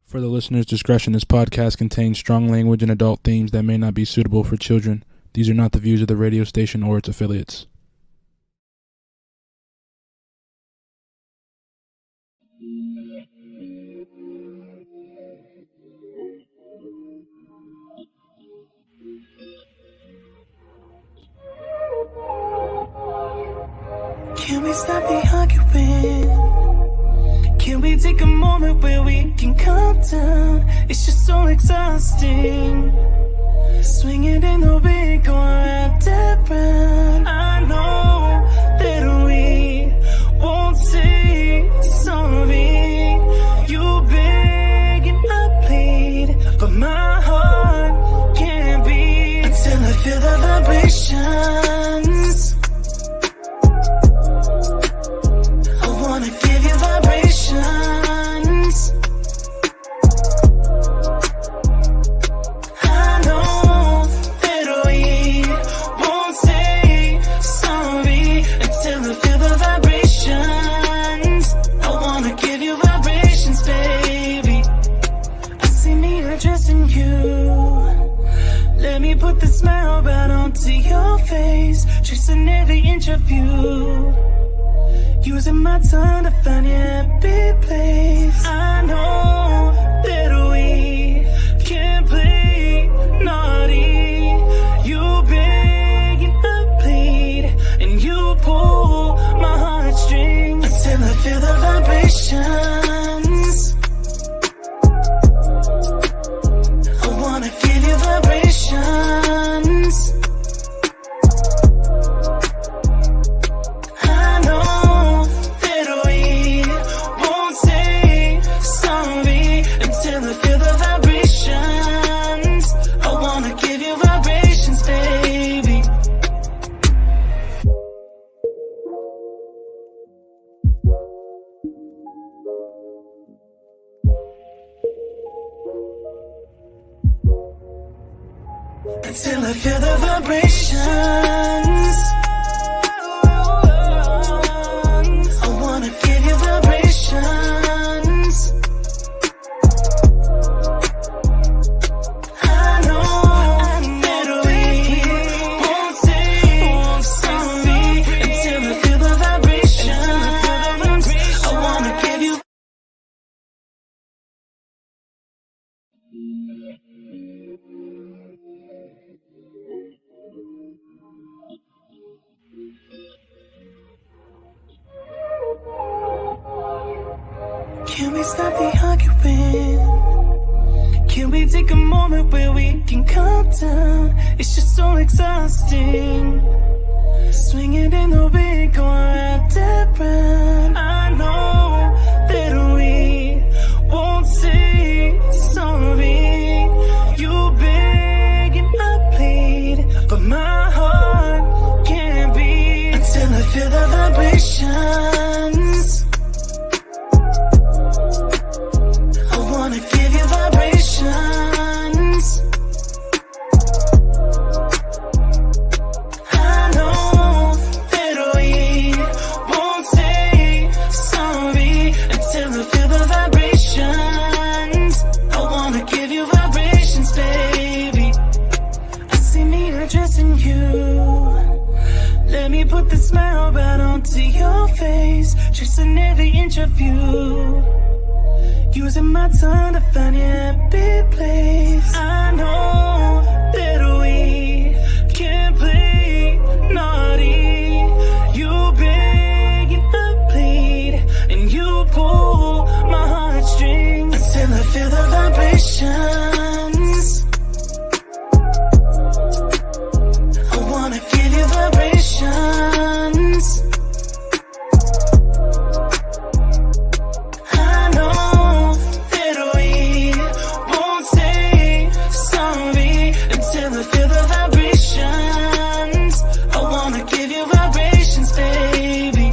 For the listener's discretion, this podcast contains strong language and adult themes that may not be suitable for children. These are not the views of the radio station or its affiliates. Can we stop the arguing? Can we take a moment where we can calm down? It's just so exhausting. Swinging in the wind, going round and round. I know that we won't say sorry. You beg and I plead, but my heart can't beat until I feel the vibrations. I wanna give you vibrations. I know that we won't say sorry until I feel the vibrations. I wanna give you vibrations, baby. I see me addressing you. Let me put the smile right onto your face, tracing every inch of you. Using my tongue to find your happy place. I know that we can't play naughty. You beg and I plead, and you pull my heartstrings until I feel the vibrations. I wanna give you vibrations. Until I feel the vibrations. I wanna give you vibrations. I know that we won't say sorry until I feel the vibrations. I wanna give you. Can we stop the arguing? Can we take a moment where we can calm down? It's just so exhausting. Swinging in the wind, going round and round. I know that we won't say sorry. You beg and I plead, but my heart can't beat until I feel the vibrations. I wanna give you vibrations. I know that we won't say sorry until I feel the vibrations. I wanna give you vibrations, baby. I see me addressing you. Let me put the smile right onto your face, tracing every inch of you. Using my tongue to find your happy place. I know that we can't play naughty. You beg and I plead, and you pull my heartstrings until I feel the vibrations. I wanna give you vibrations. I know that we won't say sorry until I feel the vibrations. I wanna give you vibrations, baby.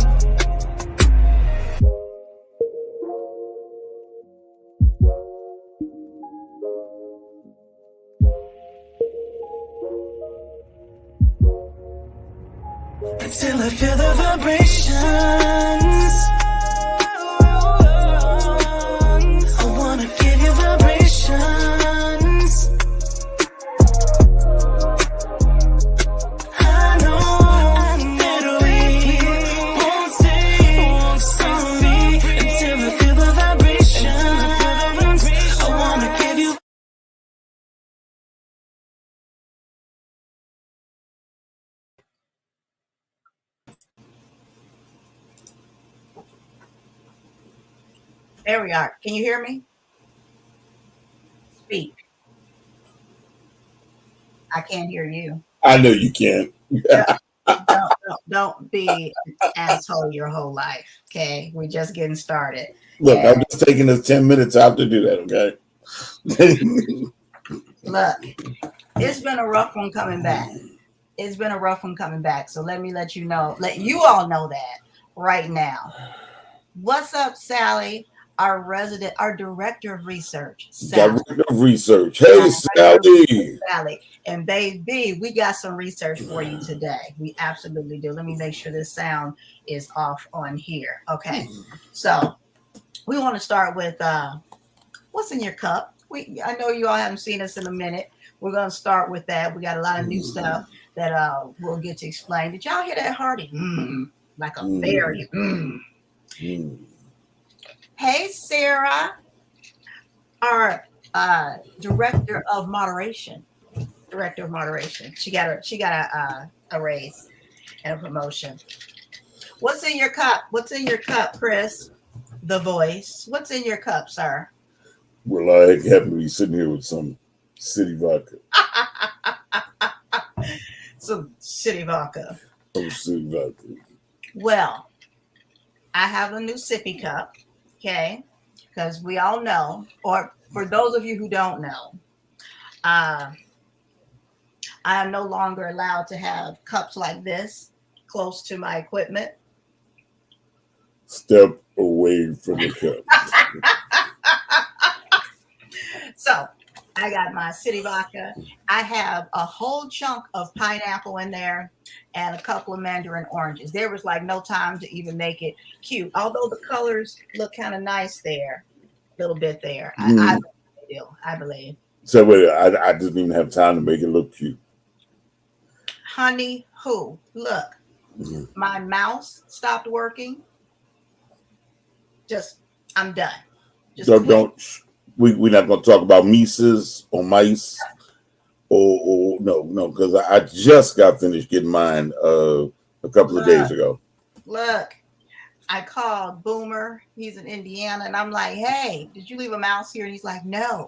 Until I feel the vibrations. I wanna give you the There we are. Can you hear me? Speak. I can't hear you. I know you can. Don't be an asshole your whole life. Okay, we're just getting started. Look, And I'm just taking us 10 minutes out to do that, okay? look, it's been a rough one coming back. It's been a rough one coming back. So let you all know that right now. What's up, Sally? Our director of research, Sally. Director of research. Hey, Sally. Sally. And baby, we got some research for you today. We absolutely do. Let me make sure this sound is off on here. Okay. So we want to start with what's in your cup. I know you all haven't seen us in a minute. We're going to start with that. We got a lot of new stuff that we'll get to explain. Did y'all hear that hearty? Like a fairy. Hey, Sarah, our director of moderation. She got a raise and a promotion. What's in your cup? What's in your cup, Chris? The voice. What's in your cup, sir? Well, I happen to be sitting here with some city vodka. Some city vodka. Oh, city vodka. Well, I have a new sippy cup, okay? Because we all know, or for those of you who don't know, I am no longer allowed to have cups like this close to my equipment. Step away from the cup. So I got my city vodka. I have a whole chunk of pineapple in there and a couple of mandarin oranges. There was like no time to even make it cute. Although the colors look kind of nice there, a little bit there. I believe. So wait, I didn't even have time to make it look cute. Honey, who? Look, my mouse stopped working. I'm done. We're not going to talk about mice or mice or no, because I just got finished getting mine a couple of days ago. Look, I called Boomer. He's in Indiana, and I'm like, hey, did you leave a mouse here? And he's like, no.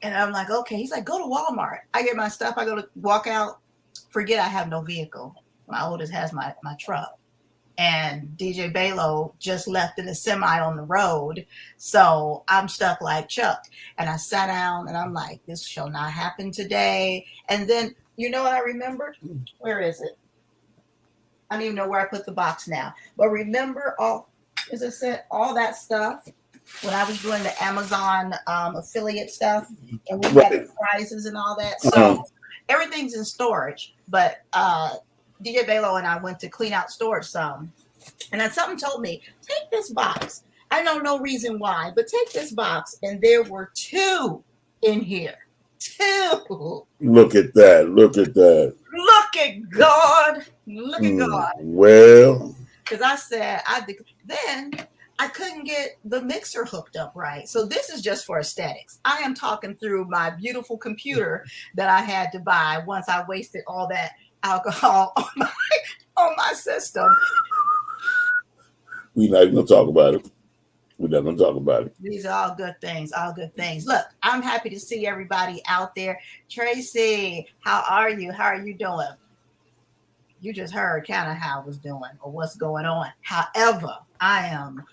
And I'm like, okay. He's like, go to Walmart. I get my stuff. I go to walk out. Forget I have no vehicle. My oldest has my truck. And DJ Balo just left in a semi on the road. So I'm stuck like Chuck. And I sat down and I'm like, this shall not happen today. And then, you know what I remembered? Where is it? I don't even know where I put the box now. But remember all that stuff when I was doing the Amazon affiliate stuff and we had the prizes and all that. So everything's in storage. But DJ Balo and I went to clean out storage some. And then something told me, take this box. I know no reason why, but take this box. And there were 2 in here. 2. Look at that. Look at that. Look at God. Look at God. Well. Because I said, then I couldn't get the mixer hooked up right. So this is just for aesthetics. I am talking through my beautiful computer that I had to buy once I wasted all that alcohol on my system. We're not going to talk about it. We're not going to talk about it. These are all good things. All good things. Look, I'm happy to see everybody out there. Tracy, how are you? How are you doing? You just heard kind of how I was doing or what's going on. However, I am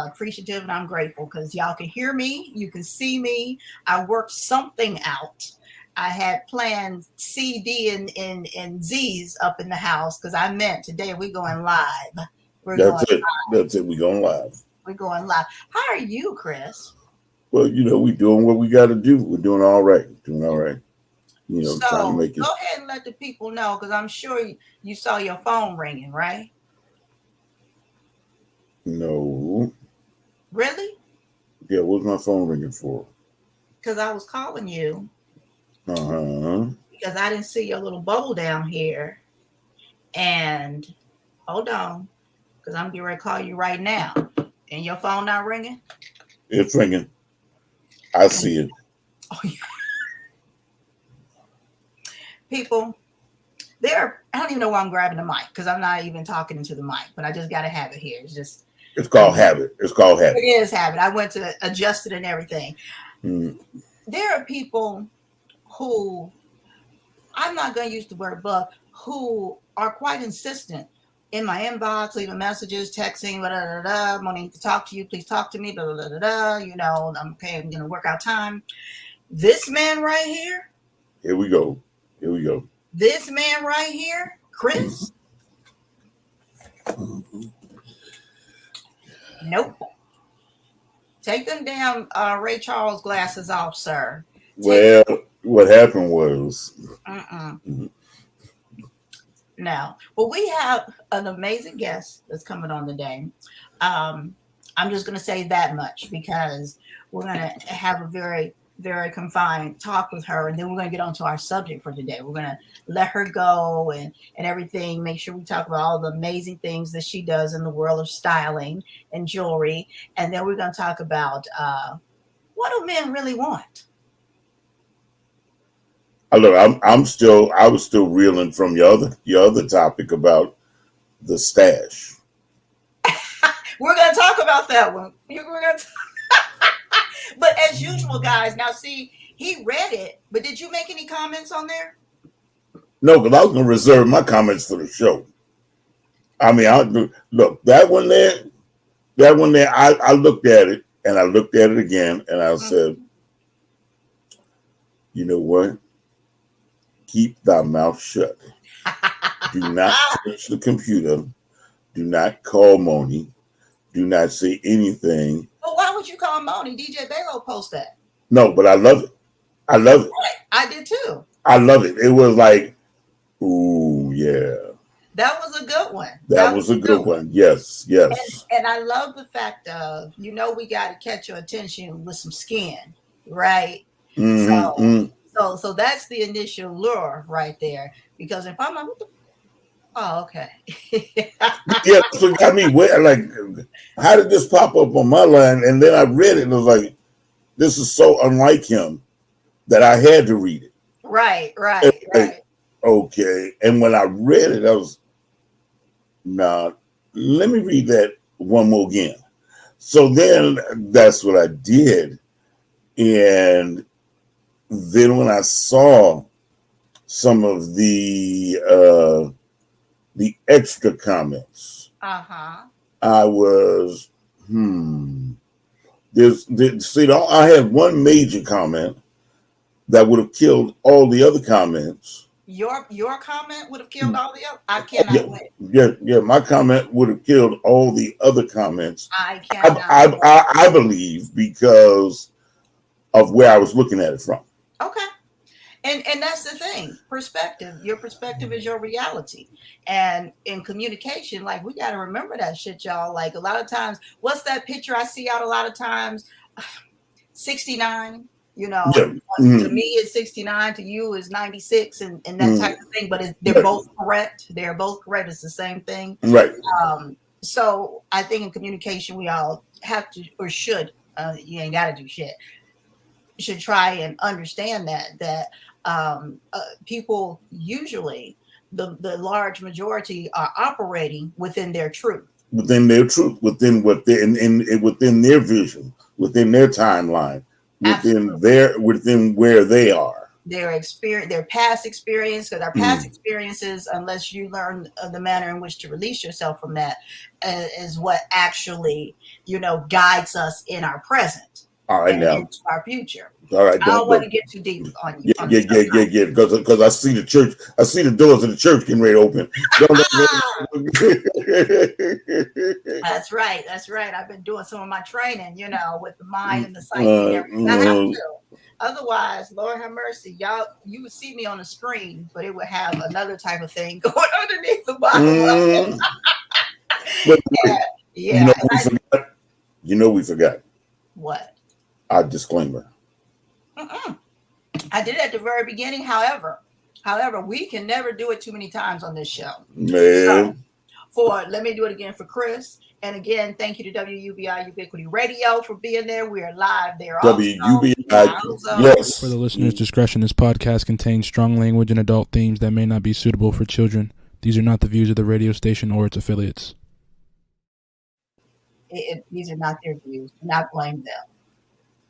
appreciative and I'm grateful because y'all can hear me. You can see me. I worked something out. I had planned C, D, and Z's up in the house because I meant today we're going live. That's it. We're going live. We're going live. How are you, Chris? Well, we're doing what we got to do. We're doing all right. Trying to make it. Go ahead and let the people know because I'm sure you saw your phone ringing, right? No. Really? Yeah, what's my phone ringing for? Because I was calling you. Because I didn't see your little bubble down here. And hold on, because I'm getting ready to call you right now. And your phone not ringing? It's ringing. I see it. Oh, yeah. People, I don't even know why I'm grabbing the mic because I'm not even talking into the mic, but I just got to have it here. It's just, It's called habit. It's called habit. It is habit. I went to adjust it and everything. Mm. There are people who, I'm not going to use the word bug, who are quite insistent in my inbox, leaving messages, texting, blah, blah, blah, blah, wanting to talk to you, please talk to me, blah, blah, blah, blah, you know, I'm okay, I'm going to work out time. This man right here. Here we go. Here we go. This man right here, Chris. Nope. Take them damn Ray Charles glasses off, sir. Well, what happened was. No. Well, we have an amazing guest that's coming on today. I'm just going to say that much because we're going to have a very, very confined talk with her, and then we're going to get on to our subject for today. We're going to let her go and everything, make sure we talk about all the amazing things that she does in the world of styling and jewelry, and then we're going to talk about what do men really want? Look, I was still reeling from your other topic about the stash. We're going to talk about that one. We're going to But as usual, guys, now see, he read it, but did you make any comments on there? No, because I was going to reserve my comments for the show. I mean, look, that one there, I looked at it, and I looked at it again, and I said, you know what? Keep thy mouth shut. Do not touch the computer. Do not call Moni. Do not say anything. Well, why would you call Moni? DJ Balo post that. No, but I love it. I love it. I did too. I love it. It was like, ooh, yeah. That was a good one. That was a good one. Yes, yes. And I love the fact of, you know, we got to catch your attention with some skin, right? Mm-hmm. So that's the initial lure right there. Because if I'm like, oh, okay. Yeah, so it got me like, how did this pop up on my line? And then I read it and I was like, this is so unlike him that I had to read it. Right. Okay. And when I read it, I was, let me read that one more again. So then that's what I did. And then when I saw some of the extra comments, I was, I had one major comment that would have killed all the other comments. Your comment would have killed all the other. I cannot wait. Yeah. My comment would have killed all the other comments. I believe because of where I was looking at it from. Okay. And that's the thing, perspective. Your perspective is your reality. And in communication, like, we got to remember that shit, y'all. Like, a lot of times, what's that picture I see out a lot of times? 69, you know, to me it's 69, to you is 96 and that type of thing. But they're both correct. They're both correct. It's the same thing. Right. So I think in communication, we all have to, or should, you ain't got to do shit, should try and understand that people usually, the large majority, are operating within their truth. Within their truth, within what they within their vision, within their timeline, within where they are. Their experience, their past experience, because our past experiences, unless you learn the manner in which to release yourself from that, is what actually, guides us in our present. All right, now into our future. All right, I don't want to get too deep on you. Yeah. Because I see the church, I see the doors of the church getting ready to open. That's right. I've been doing some of my training, with the mind and the psyche and everything. I have to. Otherwise, Lord have mercy, y'all. You would see me on the screen, but it would have another type of thing going underneath the bottom. We forgot. What? Our disclaimer. I did it at the very beginning. However, we can never do it too many times on this show. Man. Let me do it again for Chris. And again, thank you to WUBI Ubiquity Radio for being there. We are live there. WUBI. Yes. For the listener's discretion, this podcast contains strong language and adult themes that may not be suitable for children. These are not the views of the radio station or its affiliates. these are not their views. Do not blame them.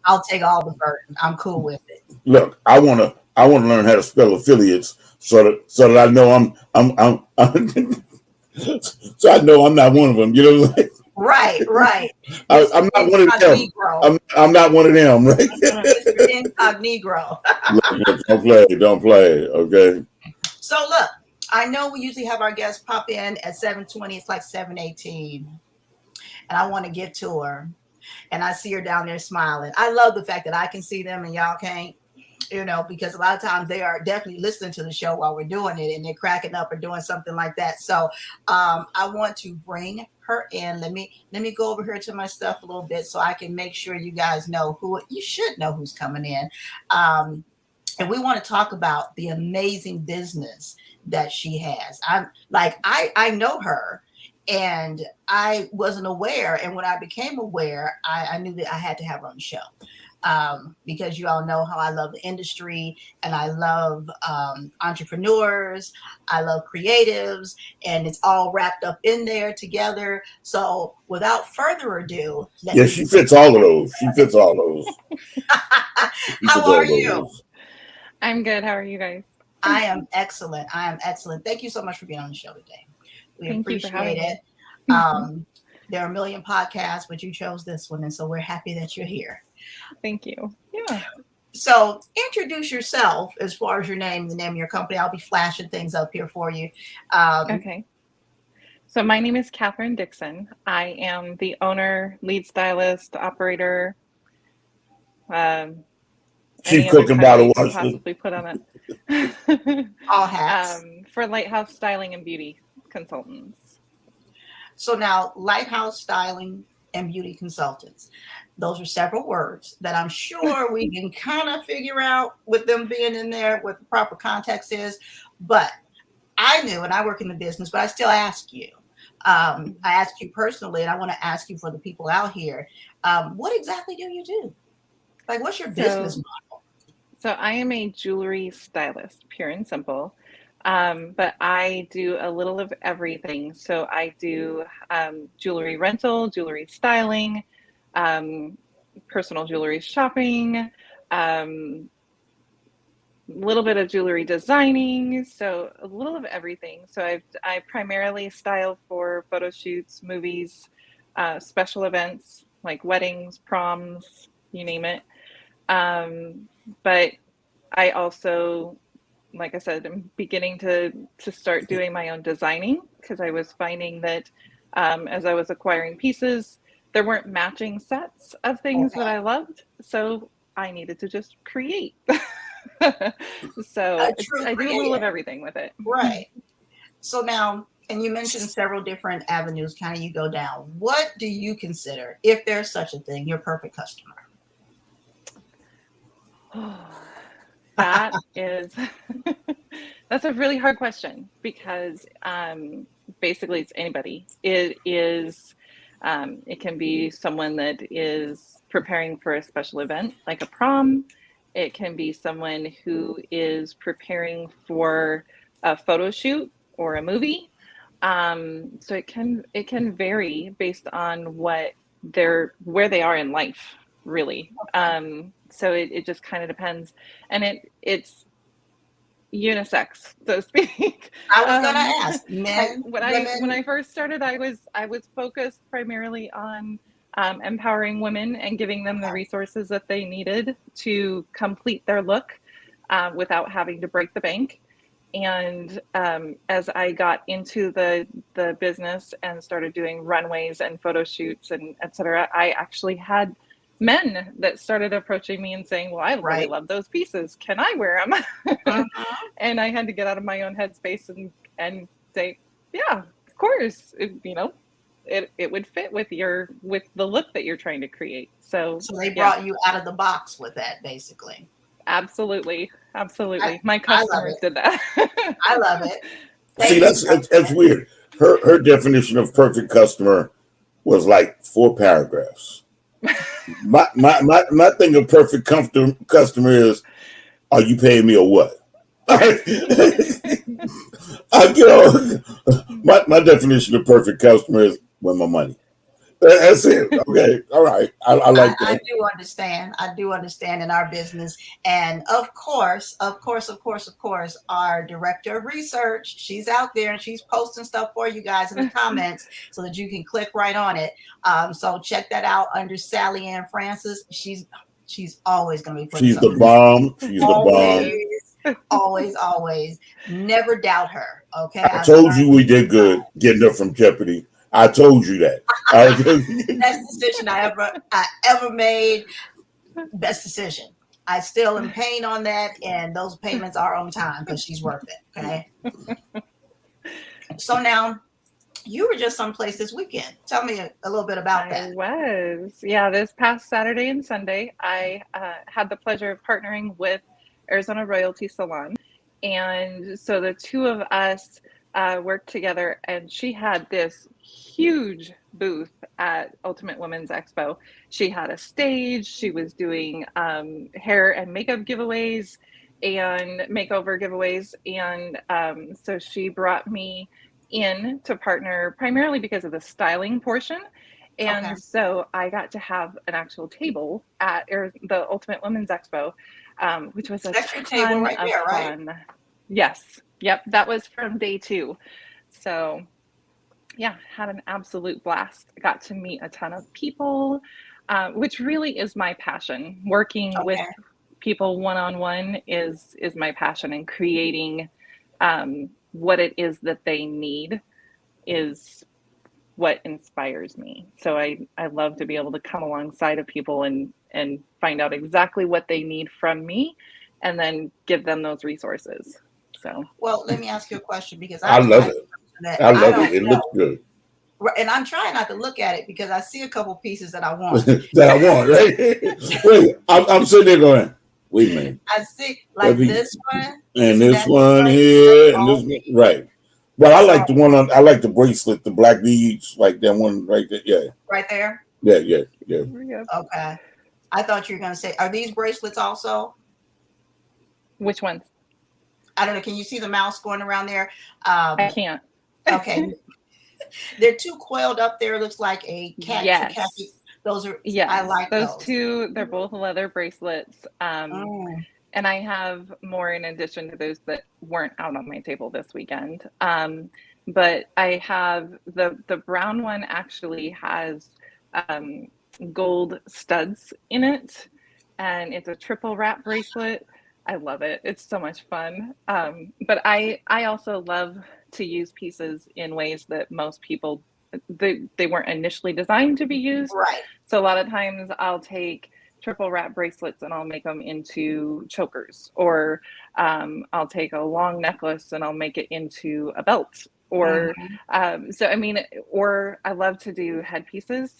I'll take all the burden. I'm cool with it. Look, I wanna learn how to spell affiliates so that I know I'm so I know I'm not one of them. You know what I'm saying? Right. I'm not one of them. I'm not one of them, right? Mr. Incognito. Look, don't play, okay? So look, I know we usually have our guests pop in at 7:20. It's like 7:18, and I want to get to her, and I see her down there smiling. I love the fact that I can see them and y'all can't. Because a lot of times they are definitely listening to the show while we're doing it and they're cracking up or doing something like that. So I want to bring her in. Let me go over here to my stuff a little bit so I can make sure you guys know you should know who's coming in. And we want to talk about the amazing business that she has. I know her. And I wasn't aware. And when I became aware, I knew that I had to have her on the show. Because you all know how I love the industry and I love entrepreneurs, I love creatives, and it's all wrapped up in there together. So without further ado, she fits all of those. How are you? I'm good. How are you guys? I am excellent. Thank you so much for being on the show today. We appreciate it. There are a million podcasts, but you chose this one, and so we're happy that you're here. Thank you. Yeah. So introduce yourself as far as your name, the name of your company. I'll be flashing things up here for you. Okay. So my name is Catherine Dixon. I am the owner, lead stylist, operator. Chief cook and bottle washer. Possibly put on it. All hats. For Lighthouse Styling and Beauty Consultants. So now, Lighthouse Styling and Beauty Consultants. Those are several words that I'm sure we can kind of figure out with them being in there, what the proper context is. But I knew, and I work in the business, but I still ask you. I asked you personally, and I want to ask you for the people out here. What exactly do you do? Like, what's your business model? So I am a jewelry stylist, pure and simple. But I do a little of everything. So I do jewelry rental, jewelry styling, personal jewelry shopping, little bit of jewelry designing. So a little of everything. So I primarily style for photo shoots, movies, special events like weddings, proms, you name it. But I also, like I said, I'm beginning to start doing my own designing because I was finding that as I was acquiring pieces, there weren't matching sets of things that I loved. So I needed to just create. So I do a little of everything with it. Right. So now, and you mentioned several different avenues kind of you go down. What do you consider, if there's such a thing, your perfect customer? That is, that's a really hard question because basically it's anybody. It is, it can be someone that is preparing for a special event like a prom. It can be someone who is preparing for a photo shoot or a movie. So it can vary based on where they are in life, really. So it just kind of depends, and it's unisex, so to speak. I was going to ask, men, women. When I first started, I was focused primarily on empowering women and giving them the resources that they needed to complete their look without having to break the bank. And as I got into the business and started doing runways and photo shoots and et cetera, I actually had men that started approaching me and saying, well, I really love those pieces. Can I wear them? And I had to get out of my own headspace and say, yeah, of course, it would fit with the look that you're trying to create. So they brought you out of the box with that, basically. Absolutely. My customers did that. I love it. See, that's weird. Her definition of perfect customer was like 4 paragraphs. My thing of perfect customer is, are you paying me or what? My definition of perfect customer is, where my money? That's it. Okay. All right. I like I that. do understand. I do understand in our business. And of course, our director of research, she's out there and she's posting stuff for you guys in the comments so that you can click right on it. So check that out under Sally Ann Francis. She's always going to be putting She's the something. bomb. She's the bomb. Always. Never doubt her. Okay. I told you we did good getting her from Jeopardy. I told you that. Best decision I ever made. Best decision. I still am paying on that, and those payments are on time because she's worth it. Okay. So now, you were just someplace this weekend. Tell me a little bit about that. I was. Yeah, this past Saturday and Sunday, I had the pleasure of partnering with Arizona Royalty Salon. And so the two of us worked together, and she had this huge booth at Ultimate Women's Expo. She had a stage. She was doing hair and makeup giveaways and makeover giveaways. And so she brought me in to partner primarily because of the styling portion. And Okay. so I got to have an actual table at the Ultimate Women's Expo, which was a That's your ton table right of there, right? fun. Yes. Yep. That was from day 2. So yeah, had an absolute blast. Got to meet a ton of people, which really is my passion. Working with people one-on-one is my passion, and creating what it is that they need is what inspires me. So I love to be able to come alongside of people and find out exactly what they need from me and then give them those resources. So, well, let me ask you a question, because I love it. I love it. It looks good. And I'm trying not to look at it because I see a couple pieces that I want. That I want, right? Wait, I'm sitting there going, wait a minute. I see like this one. And this one here, and this one, right. But I like the one on, I like the bracelet, the black beads, like that one right there. Yeah. Right there? Yeah. Okay. I thought you were going to say, are these bracelets also? Which ones? I don't know. Can you see the mouse going around there? I can't. Okay. They're too coiled up there. It looks like a cat. Yes. Those are, yes. I like those two. They're both leather bracelets. Mm. And I have more in addition to those that weren't out on my table this weekend. But I have the brown one actually has gold studs in it, and it's a triple wrap bracelet. I love it. It's so much fun. But I also love to use pieces in ways that most people, they weren't initially designed to be used. Right. So a lot of times I'll take triple wrap bracelets and I'll make them into chokers, or I'll take a long necklace and I'll make it into a belt, or so I mean, or I love to do headpieces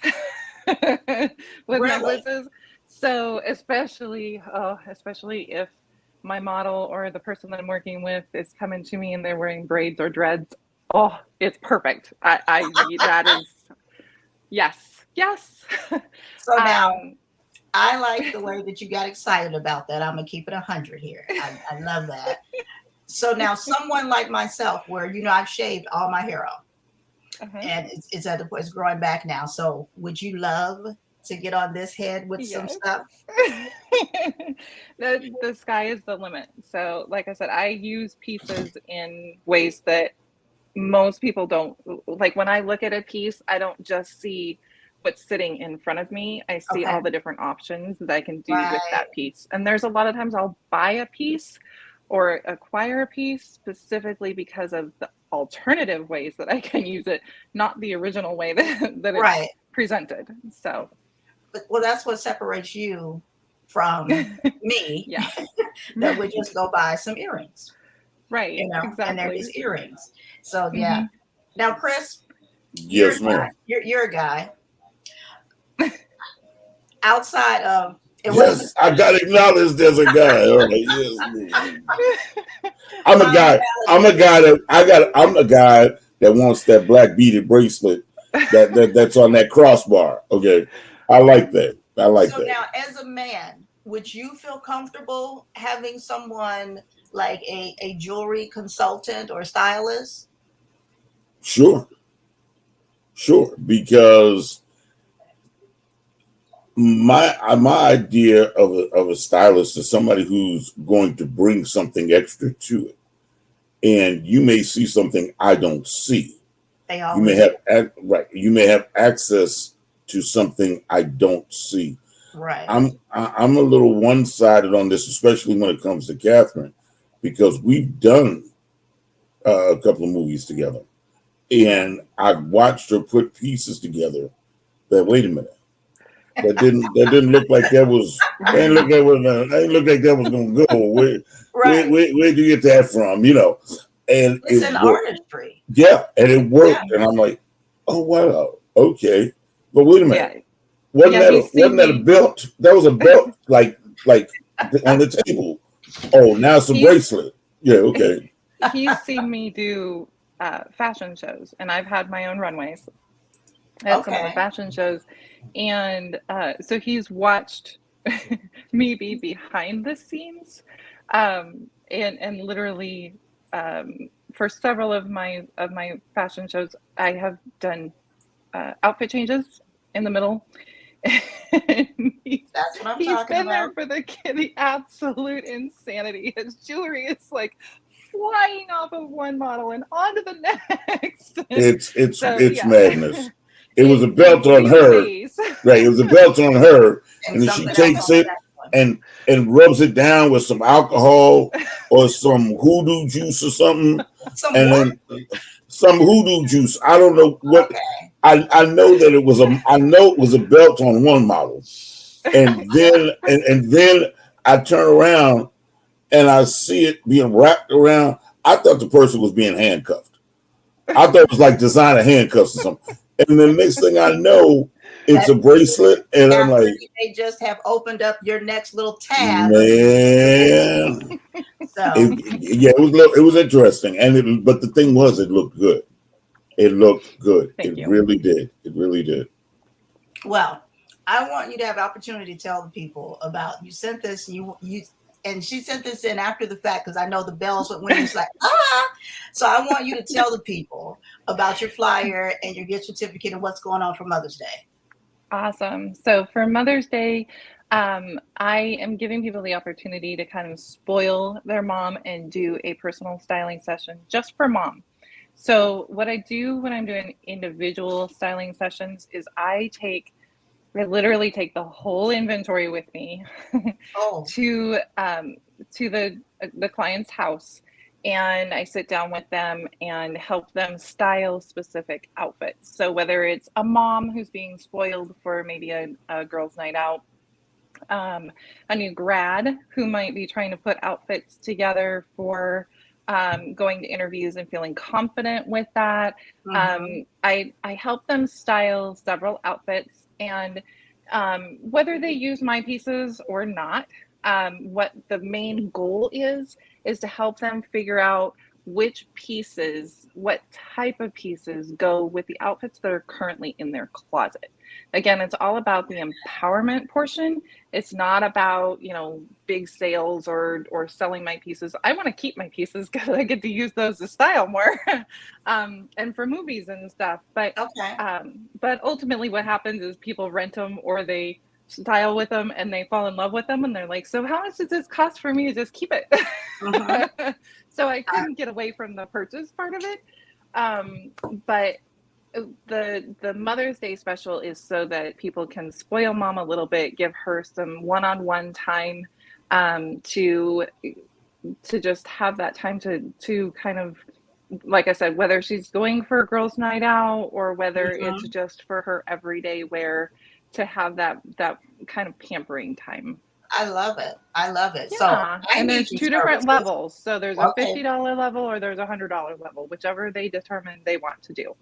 with necklaces. So especially if my model or the person that I'm working with is coming to me and they're wearing braids or dreads, oh, it's perfect. I that is yes. So now, I like the way that you got excited about that. I'm going to keep it 100 here. I love that. So now, someone like myself, where, I've shaved all my hair off, and it's growing back now. So would you love to get on this head with some stuff? The sky is the limit. So like I said, I use pieces in ways that most people don't. Like when I look at a piece, I don't just see what's sitting in front of me. I see all the different options that I can do with that piece. And there's a lot of times I'll buy a piece or acquire a piece specifically because of the alternative ways that I can use it, not the original way that it's presented. So, well, that's what separates you from me. That would just go buy some earrings, right? Exactly. And they're these earrings. So Now, Chris, yes, ma'am. You're a guy. Outside of yes, I gotta acknowledge there's a guy. All right, yes, I'm a guy. I'm a guy that wants that black beaded bracelet that's on that crossbar. Okay, I like that. So now, as a man, would you feel comfortable having someone like a jewelry consultant or stylist? Sure, because my idea of a stylist is somebody who's going to bring something extra to it, and you may see something I don't see. They You always may have right. You may have access to something I don't see. right. I'm a little one-sided on this, especially when it comes to Catherine, because we've done a couple of movies together, and I've watched her put pieces together. That wait a minute, that didn't look like that was. That ain't look like that was going to go. Right. Where'd you get that from? You know, and It's it an worked. artistry. Yeah, and it worked, and I'm like, oh wow, okay, but wait a minute. Yeah. Wasn't that a belt? That was a belt, like on the table. Oh, now it's a bracelet. Yeah, okay. He's seen me do fashion shows, and I've had my own runways at some of the fashion shows, and so he's watched me be behind the scenes, and literally for several of my fashion shows, I have done outfit changes in the middle. That's what I'm He's talking been there about. for the absolute insanity. His jewelry is like flying off of one model and onto the next. It's madness. It was a belt on her, right? It was a belt on her, and then she takes it and rubs it down with some alcohol or some hoodoo juice or something, then some hoodoo juice. I don't know what. I know that it was a belt on one model, and then I turn around and I see it being wrapped around. I thought the person was being handcuffed. I thought it was like designer handcuffs or something. And the next thing I know, it's a bracelet, and I'm like, they just have opened up your next little tab. Man, it was interesting, but the thing was, it looked good. It looked good. Thank you. Really did. It really did. Well, I want you to have opportunity to tell the people about you sent this. And she sent this in after the fact because I know the bells went when it's like So I want you to tell the people about your flyer and your gift certificate and what's going on for Mother's Day. Awesome. So for Mother's Day, I am giving people the opportunity to kind of spoil their mom and do a personal styling session just for mom. So what I do when I'm doing individual styling sessions is I literally take the whole inventory with me to the client's house, and I sit down with them and help them style specific outfits. So whether it's a mom who's being spoiled for maybe a girls' night out, a new grad who might be trying to put outfits together for going to interviews and feeling confident with that. I help them style several outfits, and whether they use my pieces or not, what the main goal is to help them figure out what type of pieces go with the outfits that are currently in their closet. Again, it's all about the empowerment portion. It's not about, big sales or selling my pieces. I want to keep my pieces because I get to use those to style more and for movies and stuff. But ultimately what happens is people rent them or they style with them and they fall in love with them and they're like, so how much does this cost for me to just keep it? So I couldn't get away from the purchase part of it. But the Mother's Day special is so that people can spoil mom a little bit, give her some one-on-one time to just have that time to kind of, like I said, whether she's going for a girls' night out or whether it's just for her everyday wear, to have that kind of pampering time. I love it. Yeah. So and there's two different levels. So there's a $50 level or there's a $100 level, whichever they determine they want to do.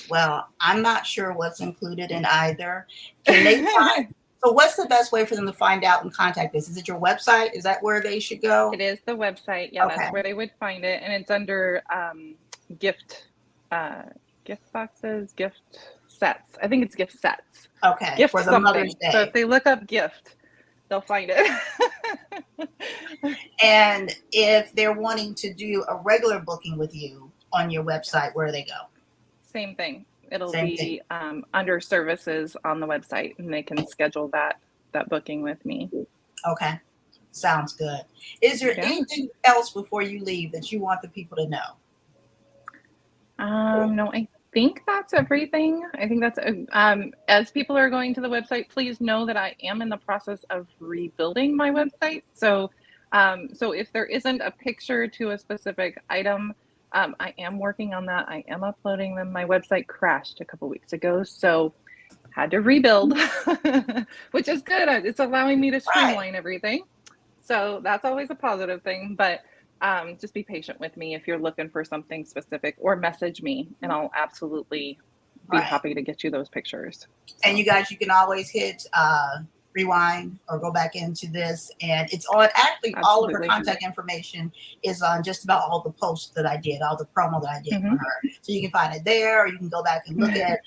Well, I'm not sure what's included in either. Can they find? So what's the best way for them to find out and contact this? Is it your website? Is that where they should go? It is the website. Yeah, that's where they would find it. And it's under gift boxes, gift sets. I think it's gift sets. Okay. Gift for the something. Mother's Day. So if they look up gift, they'll find it. And if they're wanting to do a regular booking with you on your website, where do they go? Same thing. It'll Same be under services on the website, and they can schedule that booking with me. Okay. Sounds good. Is there anything else before you leave that you want the people to know? No, I think that's everything. I think that's as people are going to the website, please know that I am in the process of rebuilding my website. So if there isn't a picture to a specific item, I am working on that. I am uploading them. My website crashed a couple weeks ago, so had to rebuild, which is good. It's allowing me to streamline everything. So that's always a positive thing, but just be patient with me if you're looking for something specific, or message me and I'll absolutely be happy to get you those pictures. And you guys, you can always hit rewind or go back into this, and it's on all of her contact information is on just about all the posts that I did, all the promo that I did for her. So you can find it there, or you can go back and look at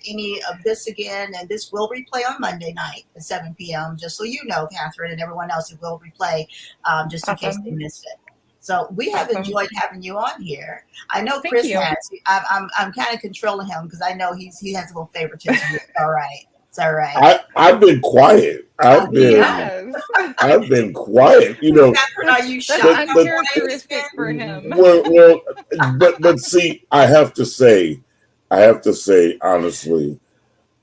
any of this again. And this will replay on Monday night at 7 p.m. Just so you know, Catherine, and everyone else, it will replay just in case they missed it. So we have enjoyed having you on here. I know Chris has. I'm kind of controlling him because I know he has a little favoritism. It's all right. It's all right. I've been quiet. I've been quiet. You know, Catherine, are you shy? Uncharacteristic for him. Well, but see, I have to say honestly,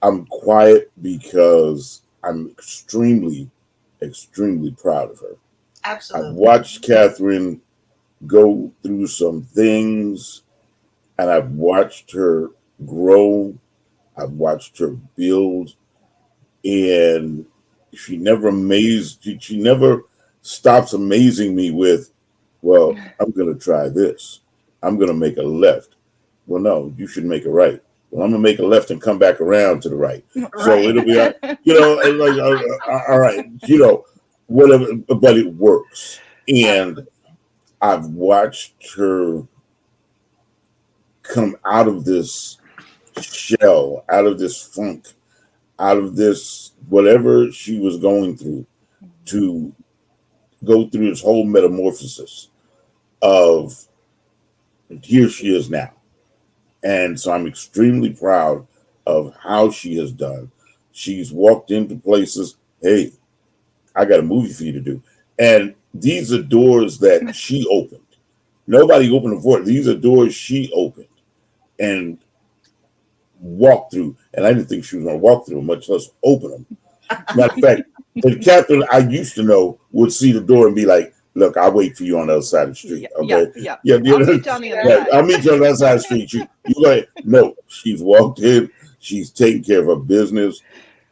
I'm quiet because I'm extremely, extremely proud of her. Absolutely. I've watched Catherine go through some things, and I've watched her grow. I've watched her build, and she never stops amazing me with, well, I'm going to try this. I'm going to make a left. Well, no, you should make a right. Well, I'm going to make a left and come back around to the right. So it'll be, all right, whatever, but it works. And I've watched her come out of this shell, out of this funk, out of this whatever she was going through, to go through this whole metamorphosis of here she is now. And so I'm extremely proud of how she has done. She's walked into places, hey, I got a movie for you to do. And these are doors that she opened. Nobody opened them for her. These are doors she opened and walked through. And I didn't think she was going to walk through them, much less open them. Matter of fact, the captain I used to know would see the door and be like, look, I'll wait for you on the other side of the street. Okay. Yeah. I'll meet you on the other side. I'll meet you on the other side of the street. You like, no, she's walked in, she's taking care of her business.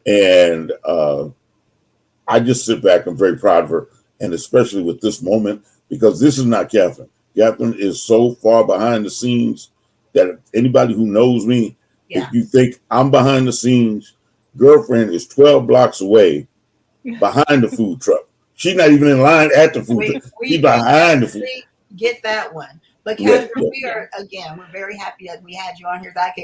And I just sit back. I'm very proud of her. And especially with this moment, because this is not Catherine. Catherine is so far behind the scenes that anybody who knows me, if you think I'm behind the scenes, girlfriend is 12 blocks away behind the food truck. She's not even in line at the food truck. She's behind the food. Get that one. But Catherine, we're very happy that we had you on here, that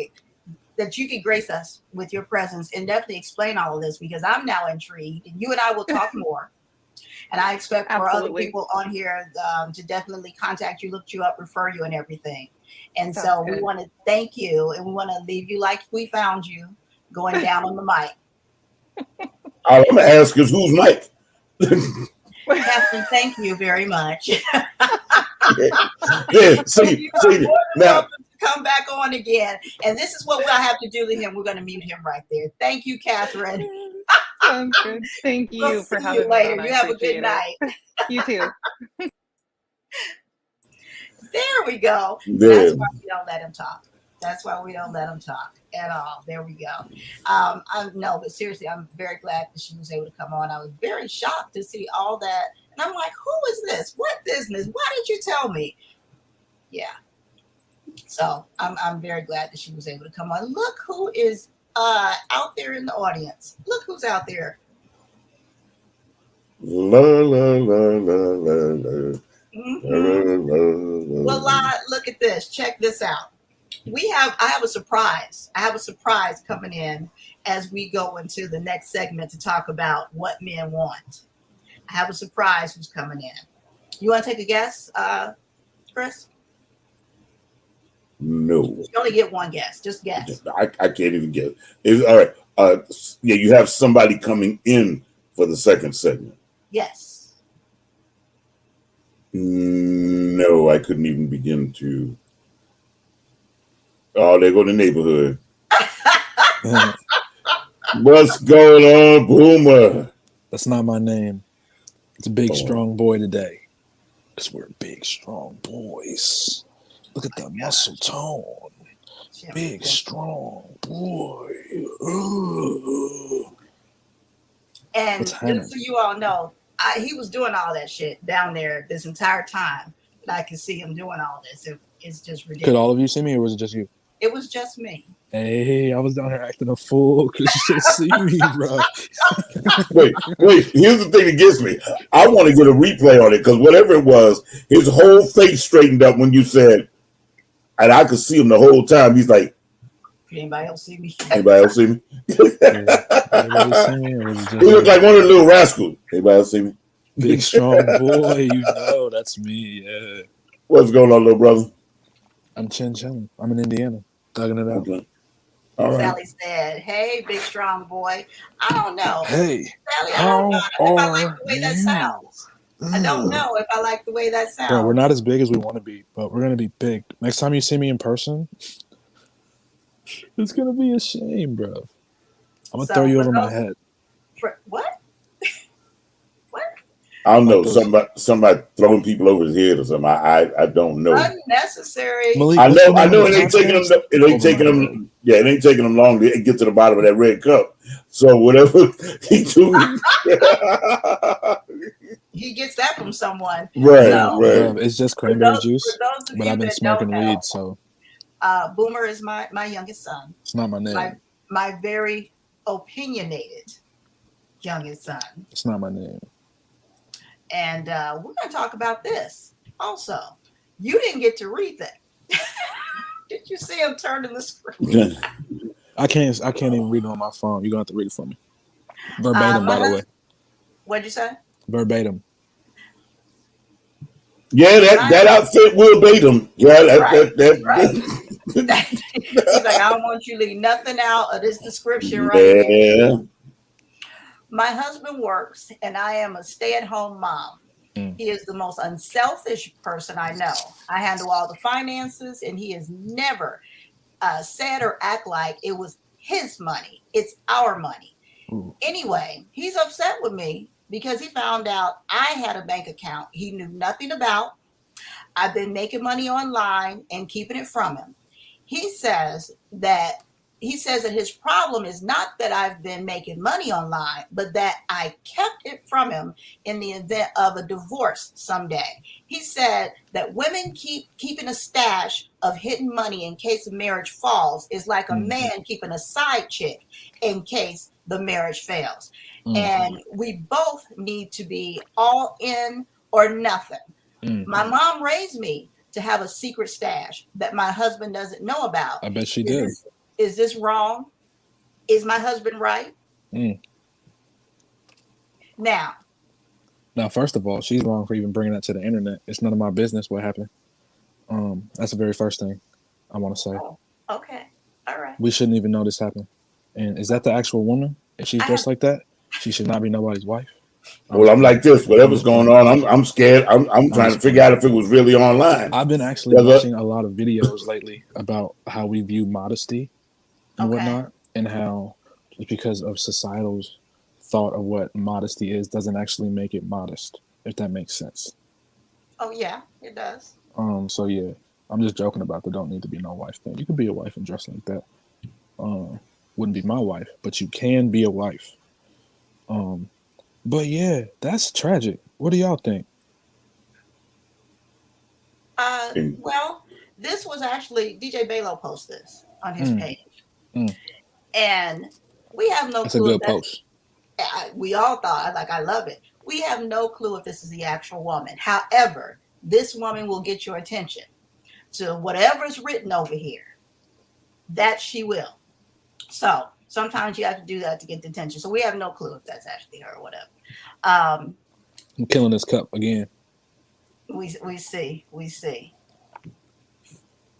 you could grace us with your presence and definitely explain all of this, because I'm now intrigued, and you and I will talk more. And I expect for other people on here to definitely contact you, look you up, refer you, and everything. And so we want to thank you, and we want to leave you like we found you, going down on the mic. I'm going to ask is who's Mike? Catherine, thank you very much. See, now come back on again. And this is what we'll have to do to him. We're going to mute him right there. Thank you, Catherine. Sounds good. Thank you for having me later. on. You have a good night. You too. There we go. That's why we don't let him talk. That's why we don't let him talk at all. There we go. No, but seriously, I'm very glad that she was able to come on. I was very shocked to see all that. And I'm like, who is this? What business? Why did you tell me? Yeah. So I'm very glad that she was able to come on. Look who is out there in the audience. Look who's out there. La la la la la la. Well, look at this. Check this out. I have a surprise. I have a surprise coming in as we go into the next segment to talk about what men want. I have a surprise who's coming in. You want to take a guess, Chris? No. You only get one guess. Just guess. I can't even guess. All right. Yeah, you have somebody coming in for the second segment. Yes. No, I couldn't even begin to. Oh, there go the neighborhood. What's going on, Boomer? That's not my name. It's a big, strong boy today. Because we're big, strong boys. Look at that muscle tone. Big, strong boy. And just so you all know, he was doing all that shit down there this entire time. But I can see him doing all this. It's just ridiculous. Could all of you see me, or was it just you? It was just me. Hey, I was down here acting a fool because you should see me, bro. Wait. Here's the thing that gets me. I want to get a replay on it because whatever it was, his whole face straightened up when you said, and I could see him the whole time. He's like, Anybody else see me? Anybody else see me? Anybody see me? Or was it just He looked like one of the little rascals. Anybody else see me? big, strong boy? You know, that's me. Yeah. What's going on, little brother? I'm chilling. I'm in Indiana, thugging it out. Okay. All right. Sally said, "Hey, big strong boy. I don't know. Hey, Sally, I don't know if I like the way that you? sounds. I don't know if I like the way that sounds. Bro, we're not as big as we want to be, but we're gonna be big. Next time you see me in person, it's gonna be a shame, bro. I'm gonna throw you over my head. What? What? I don't know. Somebody throwing people over his head or something. I don't know. Unnecessary. Malik, I know it ain't taking them. It ain't taking them. Yeah, it ain't taking them long to get to the bottom of that red cup. So whatever he do, he gets that from someone. right? So, Right. It's just cranberry juice, of but you I've been that smoking don't know, weed, so Boomer is my youngest son. it's not my name. My very opinionated youngest son. It's not my name. And we're going to talk about this also. You didn't get to read that. Did you see him turning the screen? I can't even read it on my phone. You're gonna have to read it for me. Verbatim, by the way. What'd you say? Verbatim. Yeah, that outfit will bait him. Yeah, Right. that. He's like, I don't want you to leave nothing out of this description right here. Yeah. My husband works, and I am a stay-at-home mom. He is the most unselfish person I know. I handle all the finances, and he has never said or act like it was his money. It's our money. Ooh. Anyway, he's upset with me because he found out I had a bank account he knew nothing about. I've been making money online and keeping it from him. He says that his problem is not that I've been making money online, but that I kept it from him in the event of a divorce someday. He said that women keeping a stash of hidden money in case a marriage falls is like a man keeping a side chick in case the marriage fails. And we both need to be all in or nothing. My mom raised me to have a secret stash that my husband doesn't know about. I bet she did. Is this wrong? Is my husband right? Now, first of all, she's wrong for even bringing that to the internet. It's none of my business what happened. That's the very first thing I want to say. oh, okay. All right. We shouldn't even know this happened. And is that the actual woman? If she's dressed like that, she should not be nobody's wife. Well, I'm like this. Whatever's going on, I'm scared. I'm trying to figure out if it was really online. I've been actually watching a lot of videos lately about how we view modesty and whatnot, and how just because of societal's thought of what modesty is doesn't actually make it modest, if that makes sense. Oh yeah, it does. So yeah, I'm just joking about the don't need to be no wife thing. You could be a wife and dress like that. Wouldn't be my wife, but you can be a wife. But yeah, that's tragic. What do y'all think? Well, this was actually DJ Balo posted this on his page. And we have no clue. That's a good post. We all thought, like, I love it. We have no clue if this is the actual woman. However, this woman will get your attention to whatever's written over here. That she will. So sometimes you have to do that to get the attention. So we have no clue if that's actually her or whatever. I'm killing this cup again. We see.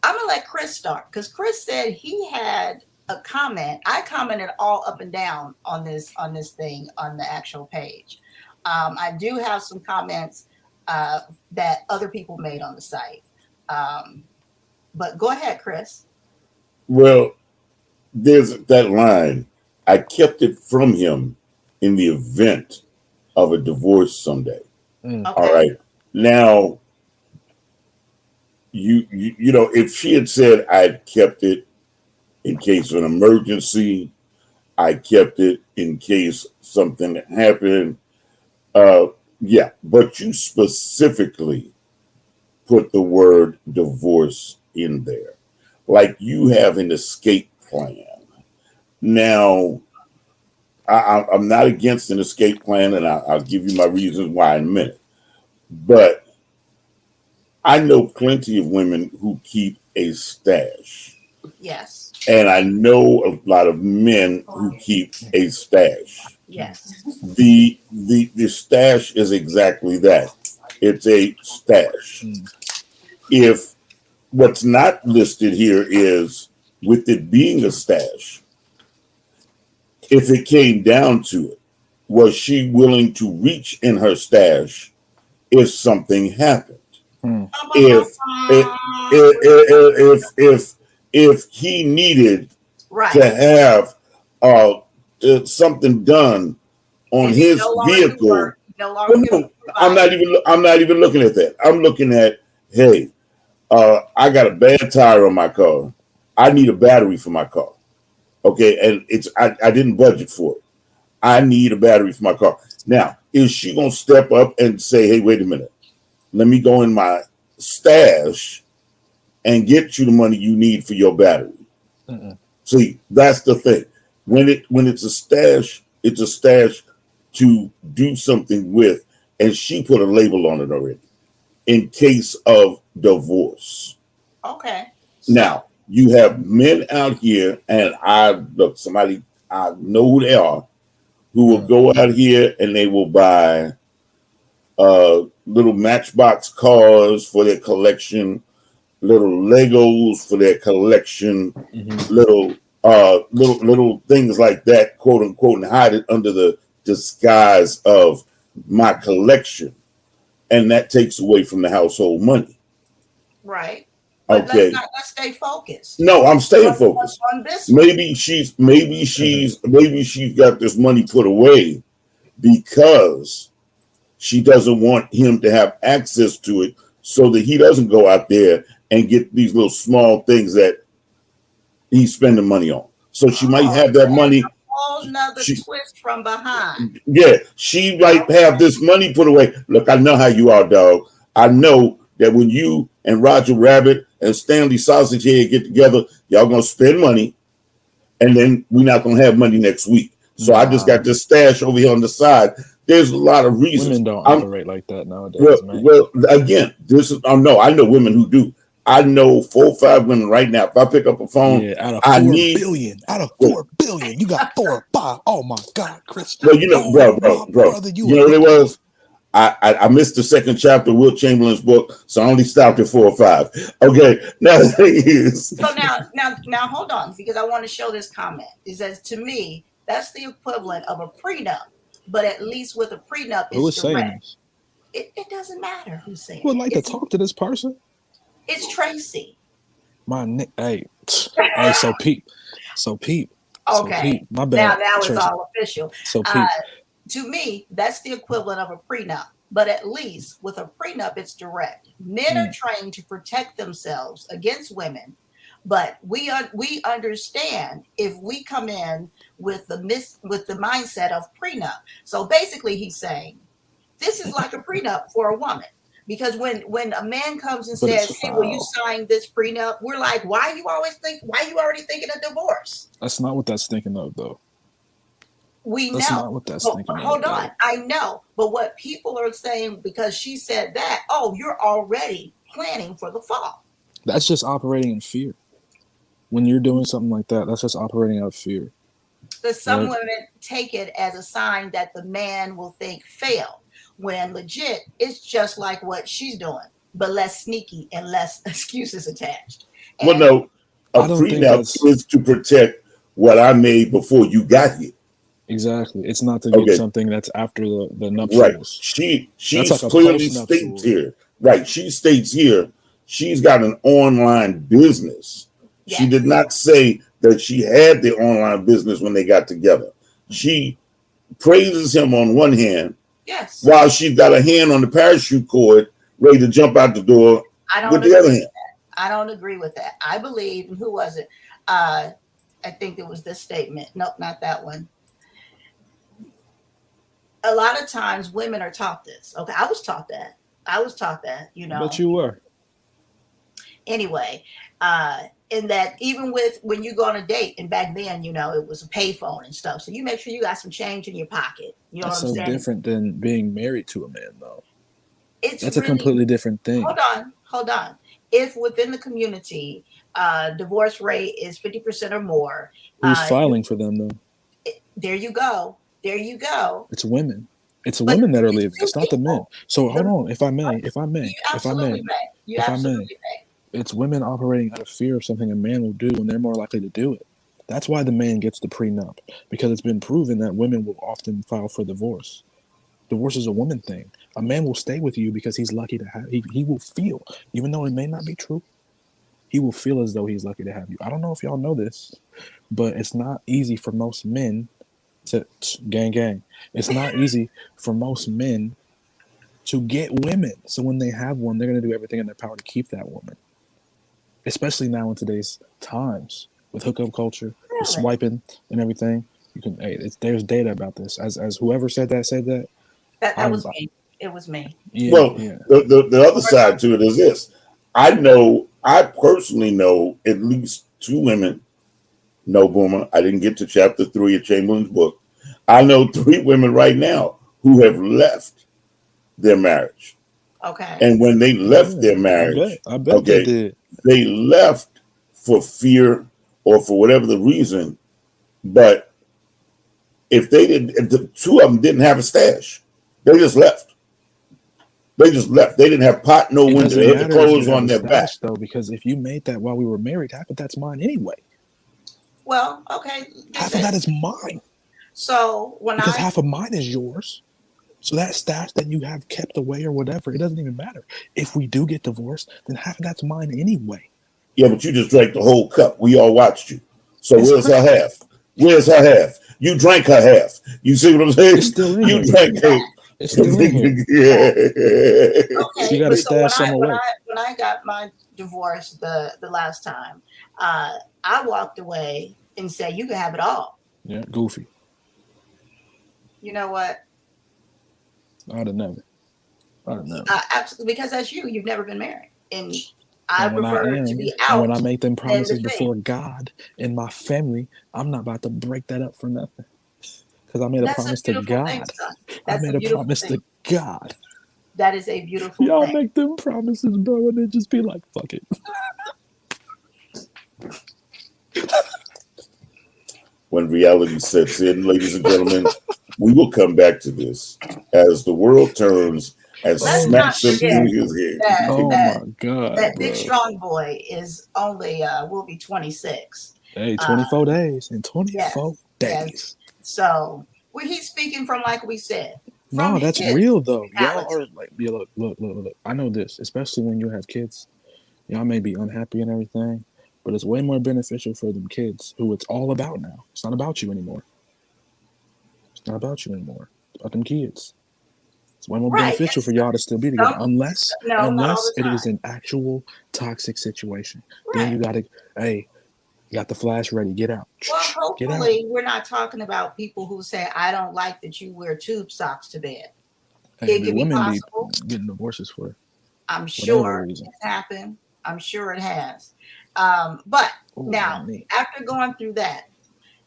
I'm gonna let Chris start because Chris said he had a comment. I commented all up and down on this thing on the actual page. I do have some comments that other people made on the site. But go ahead, Chris. Well, there's that line. I kept it from him in the event of a divorce someday. Okay. All right. Now, you know, if she had said I kept it in case of an emergency, I kept it in case something happened. Yeah, but you specifically put the word divorce in there, like you have an escape plan. Now, I'm not against an escape plan, and I'll give you my reasons why in a minute. But I know plenty of women who keep a stash. Yes. And I know a lot of men who keep a stash. Yes. The stash is exactly that. It's a stash. If what's not listed here is with it being a stash, if it came down to it, was she willing to reach in her stash if something happened? If he needed to have something done on his vehicle, I'm not even looking at that. I'm looking at, hey, I got a bad tire on my car. I need a battery for my car. Okay, and I didn't budget for it. I need a battery for my car. Now, is she gonna step up and say, hey, wait a minute, let me go in my stash and get you the money you need for your battery? See, that's the thing. When it's a stash to do something with, and she put a label on it already in case of divorce. Okay. Now, you have men out here, and I know who they are, who will go out here and they will buy little Matchbox cars for their collection, little Legos for their collection, little things like that, quote unquote, and hide it under the disguise of my collection, and that takes away from the household money. Right. But okay. Let's stay focused. No, I'm staying focused. On this maybe she's got this money put away because she doesn't want him to have access to it, so that he doesn't go out there and get these little small things that he's spending money on. So she might have that money. A whole nother twist from behind. Yeah, she might have this money put away. Look, I know how you are, dog. I know that when you and Roger Rabbit and Stanley Sausage Head get together, y'all gonna spend money, and then we're not gonna have money next week. So I just got this stash over here on the side. There's a lot of reasons. Women don't operate like that nowadays, man. Well, again, I know women who do. I know 4 or 5 women right now. If I pick up a phone, out of 4 billion, you got 4 or 5. Oh my God, Chris. Well, you know, bro. You know what it was? I missed the second chapter of Will Chamberlain's book, so I only stopped at 4 or 5. Okay, now the thing is. So now hold on, because I want to show this comment. It says, to me, that's the equivalent of a prenup, but at least with a prenup, Who is it's saying direct. this? It doesn't matter who's saying Who would like to talk to this person? It's Tracy. Hey, so Pete. Okay. So Pete, my bad. Now it's Tracy. all official. So Pete. To me, that's the equivalent of a prenup. But at least with a prenup, it's direct. Men are trained to protect themselves against women, but we understand if we come in with the mindset of prenup. So basically, he's saying this is like a prenup for a woman. Because when a man comes and says, "Hey, will you sign this prenup?" We're like, "Why you already thinking of divorce?" That's not what that's thinking of, though. That's not what that's thinking of. Hold on, I know, but what people are saying, because she said that, oh, you're already planning for the fall. That's just operating in fear. When you're doing something like that, that's just operating out of fear. Because some women take it as a sign that the man will think fail. When legit, it's just like what she's doing, but less sneaky and less excuses attached. Well, And no, a I don't think prenup that's is to protect what I made before you got here. exactly. It's not to get Okay, something that's after the right. nuptials. That's She's like a clearly post states nuptial. here. Right. She states here she's got an online business. She did yes, not say that she had the online business when they got together. She praises him on one hand yes. while she's got a hand on the parachute cord ready to jump out the door I with don't the agree other with hand. that. I don't agree with that. I believe, and who was it? I think it was this statement. Nope, not that one. A lot of times women are taught this. Okay, I was taught that. I was taught that, I bet you know. you were. Anyway, in that even with when you go on a date, and back then, you know, it was a payphone and stuff. So you make sure you got some change in your pocket. You know That's what I'm so saying? different than being married to a man, though. It's That's a really, completely different thing. hold on. If within the community, divorce rate is 50% or more, Who's you, filing for them, though? there you go. There you go. It's women. It's But women that are it's leaving. two It's not the men. people. So hold The, on, if I may, you absolutely may. You if I may, absolutely may. it's women operating out of fear of something a man will do when they're more likely to do it. That's why the man gets the prenup, because it's been proven that women will often file for divorce. Divorce is a woman thing. A man will stay with you because he's lucky to have. He will feel, even though it may not be true, he will feel as though he's lucky to have you. I don't know if y'all know this, but it's not easy for most men to gang gang. It's not easy for most men to get women. So when they have one, they're gonna do everything in their power to keep that woman. Especially now in today's times with hookup culture, with Really? swiping and everything. You can there's data about this. As whoever said that. That I'm was me. It was me. yeah, Well, yeah. the other side to it is this. I personally know at least two women. No, Boomer, I didn't get to chapter 3 of Chamberlain's book. I know 3 women right now who have left their marriage. Okay. And when they left Yeah, their marriage, I bet they okay, did. they left for fear or for whatever the reason. But if the 2 of them didn't have a stash, they just left. They just left. They didn't have pot, no It window. doesn't They had the matter if you clothes have on a their back. stash though, because if you made that while we were married, half of that's mine anyway. Well, okay. Half of that is mine So when because I half of mine is yours. So that stash that you have kept away or whatever, it doesn't even matter. If we do get divorced, then half of that's mine anyway. Yeah, but you just drank the whole cup. We all watched you. So It's where's her crazy. half? Where's her half? You drank her half. You see what I'm saying? It's still in You here. drank her. It's still in here. okay, She got a so when stash some away. I got my divorce the last time, I walked away and said, "You can have it all." Yeah, goofy. You know what? I'd have never. Absolutely, because that's you. You've never been married, and I And when I prefer am, to be and when I out make them than promises to before be. God and my family, I'm not about to break that up for nothing. Because I made a That's a promise to beautiful thing, God. son. I That's a made a beautiful promise thing. to God. That is a beautiful Y'all thing. make them promises, bro, and then just be like, fuck it. When reality sets in, ladies and gentlemen, we will come back to this as the world turns and Let's Holy not smacks them forget in shit. his head. that Oh that my God, that big bro. strong boy is only will be 26. Hey, Uh, 24 days. In yes, 24 yes. days. So well, he's speaking from, like we said, from No, his that's real though. Y'all are reality. like, yeah, look. I know this, especially when you have kids. Y'all may be unhappy and everything, but it's way more beneficial for them kids who it's all about now. It's not about you anymore. It's not about you anymore. It's about them kids. It's way more Right. beneficial for y'all to still be together, Some, unless no, not all the it is time. an actual toxic situation. Then Right. you gotta, hey, you got the flash ready. Get out. Well, Get out. hopefully, we're not talking about people who say, "I don't like that you wear tube socks to bed." Hey, It the could be women be possible. getting divorces for I'm whatever sure reason. it's happened. I'm sure it has. But Oh, now, me. after going through that,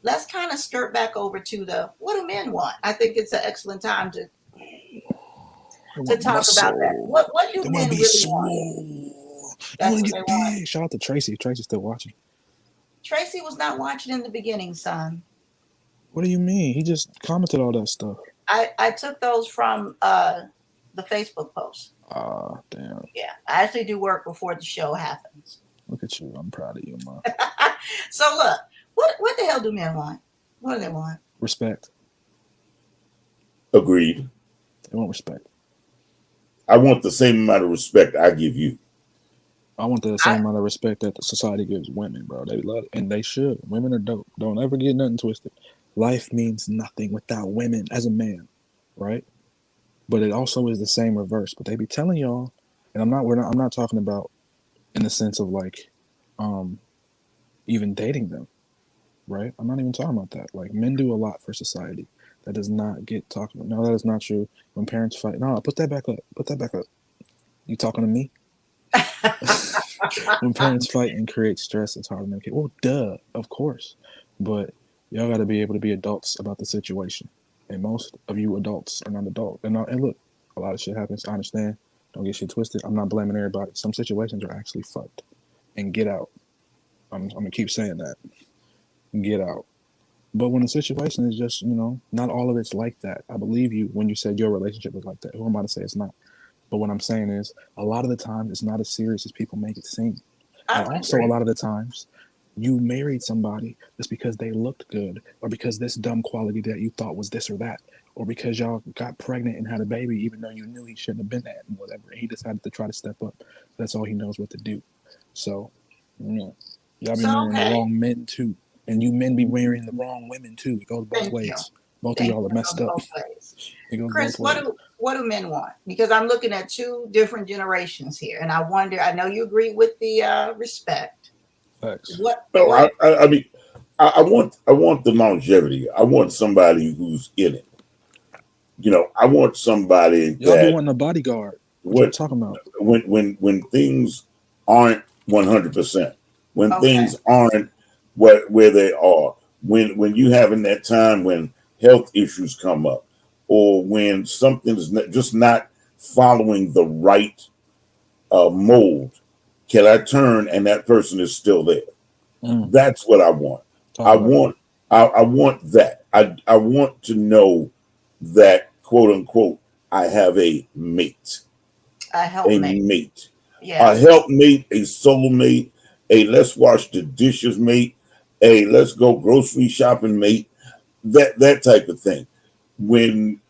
let's kind of skirt back over to the what do men want? I think it's an excellent time to talk about that. What do They want men to be really want? swole. They That's want what to they get want. big. Shout out to Tracy. Tracy's still watching. Tracy was not watching in the beginning, son. What do you mean? He just commented all that stuff. I took those from the Facebook post. Ah, damn. Yeah, I actually do work before the show happens. Look at you. I'm proud of you, man. So look, what the hell do men want? What do they want? Respect. Agreed. They want respect. I want the same amount of respect I give you. I want the same amount of respect that the society gives women, bro. They love it, and they should. Women are dope. Don't ever get nothing twisted. Life means nothing without women as a man, right? But it also is the same reverse. But they be telling y'all, and I'm not talking about in the sense of like even dating them, right? I'm not even talking about that. Like, men do a lot for society that does not get talked about. No, that is not true. When parents fight, no, put that back up. Put that back up. You talking to me? When parents fight and create stress, it's hard to make it. Well, duh, of course. But y'all got to be able to be adults about the situation. And most of you adults are not adult. And look, a lot of shit happens. I understand. Don't get shit twisted. I'm not blaming everybody. Some situations are actually fucked. And get out. I'm going to keep saying that. Get out. But when the situation is just, not all of it's like that. I believe you when you said your relationship was like that. Who am I to say it's not? But what I'm saying is, a lot of the time, it's not as serious as people make it seem. And also, a lot of the times, you married somebody just because they looked good, or because this dumb quality that you thought was this or that, or because y'all got pregnant and had a baby, even though you knew he shouldn't have been that and whatever. And he decided to try to step up. That's all he knows what to do. So, y'all be marrying the wrong men too. And you men be marrying the wrong women too. It goes both ways. Both of y'all are messed up. Chris, what do men want? Because I'm looking at two different generations here, and I wonder. I know you agree with the respect. Facts. I mean, I want the longevity. I want somebody who's in it. I want somebody y'all that be wanting a bodyguard. What you talking about? When things aren't 100%, when things aren't where they are, when you having that time when health issues come up, or when something's just not following the right mold, can I turn and that person is still there? That's what I want. I want that. I want to know that, quote unquote, I have a mate. A helpmate. Yeah. A helpmate, a soulmate, a let's wash the dishes mate, a let's go grocery shopping mate, that type of thing. When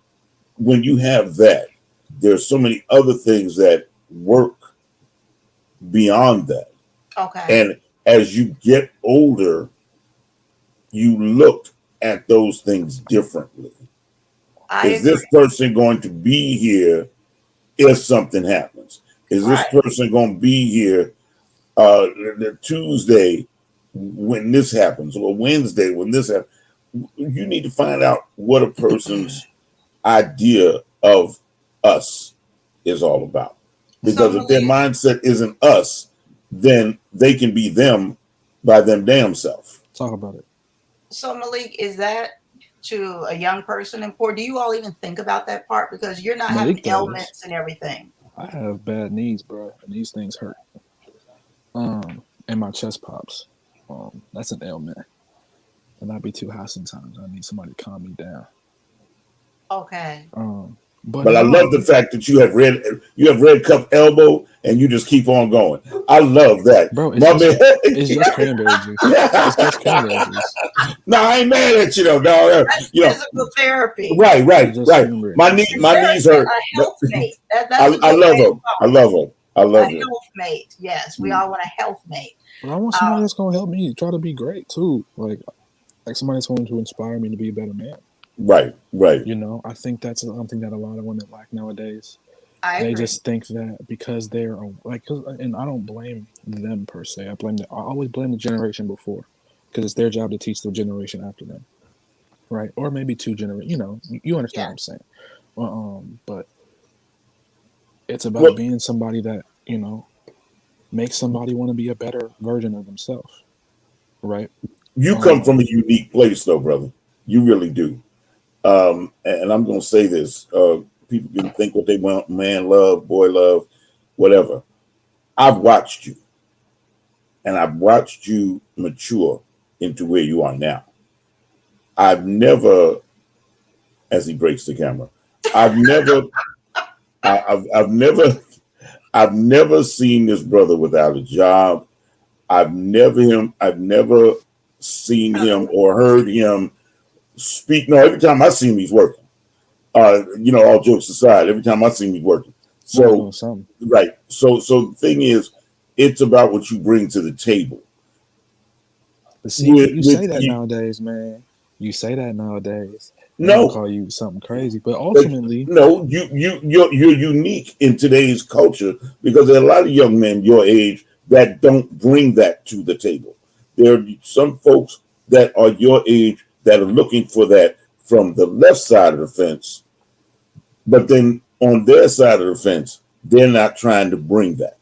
you have that, there's so many other things that work beyond that. Okay. And as you get older, you look at those things differently. Is this person going to be here if something happens? Is this person going to be here the Tuesday when this happens, or Wednesday when this happens? You need to find out what a person's idea of us is all about. Because if their mindset isn't us, then they can be them by them damn self. Talk about it. So Malik, is that to a young person important? Do you all even think about that part? Because you're not having ailments and everything. I have bad knees, bro, and these things hurt. And my chest pops. That's an ailment. And I'd be too high sometimes. I need somebody to calm me down. Okay. But I love the fact that you have red cup elbow and you just keep on going. I love that, bro. It's just cranberry juice. It's just cranberry juice. No, I ain't mad at you though, dog. That's physical therapy. Right. My knees hurt. A health mate. I love them. I love them. I love it. A health mate. Yes, we all want a health mate. But I want somebody that's gonna help me try to be great too. Like somebody that's going to inspire me to be a better man. Right. I think that's something that a lot of women lack nowadays. I agree. Just think that because they're and I don't blame them per se. I always blame the generation before, because it's their job to teach the generation after them, right? Or maybe two generations. You understand what I'm saying? But it's about being somebody that makes somebody want to be a better version of themselves, right? You come from a unique place, though, brother. You really do. And I'm going to say this. People can think what they want, man love, boy love, whatever. I've watched you. And I've watched you mature into where you are now. I've never, as he breaks the camera, I've never seen this brother without a job. I've never seen him or heard him speak. No, every time I see him, he's working. All jokes aside, every time I see him, he's working. So, right. So the thing is, it's about what you bring to the table. But see, you say that nowadays, man. You say that nowadays. No, I'll call you something crazy, but ultimately, no, you're unique in today's culture because there are a lot of young men your age that don't bring that to the table. There are some folks that are your age that are looking for that from the left side of the fence, but then on their side of the fence, they're not trying to bring that.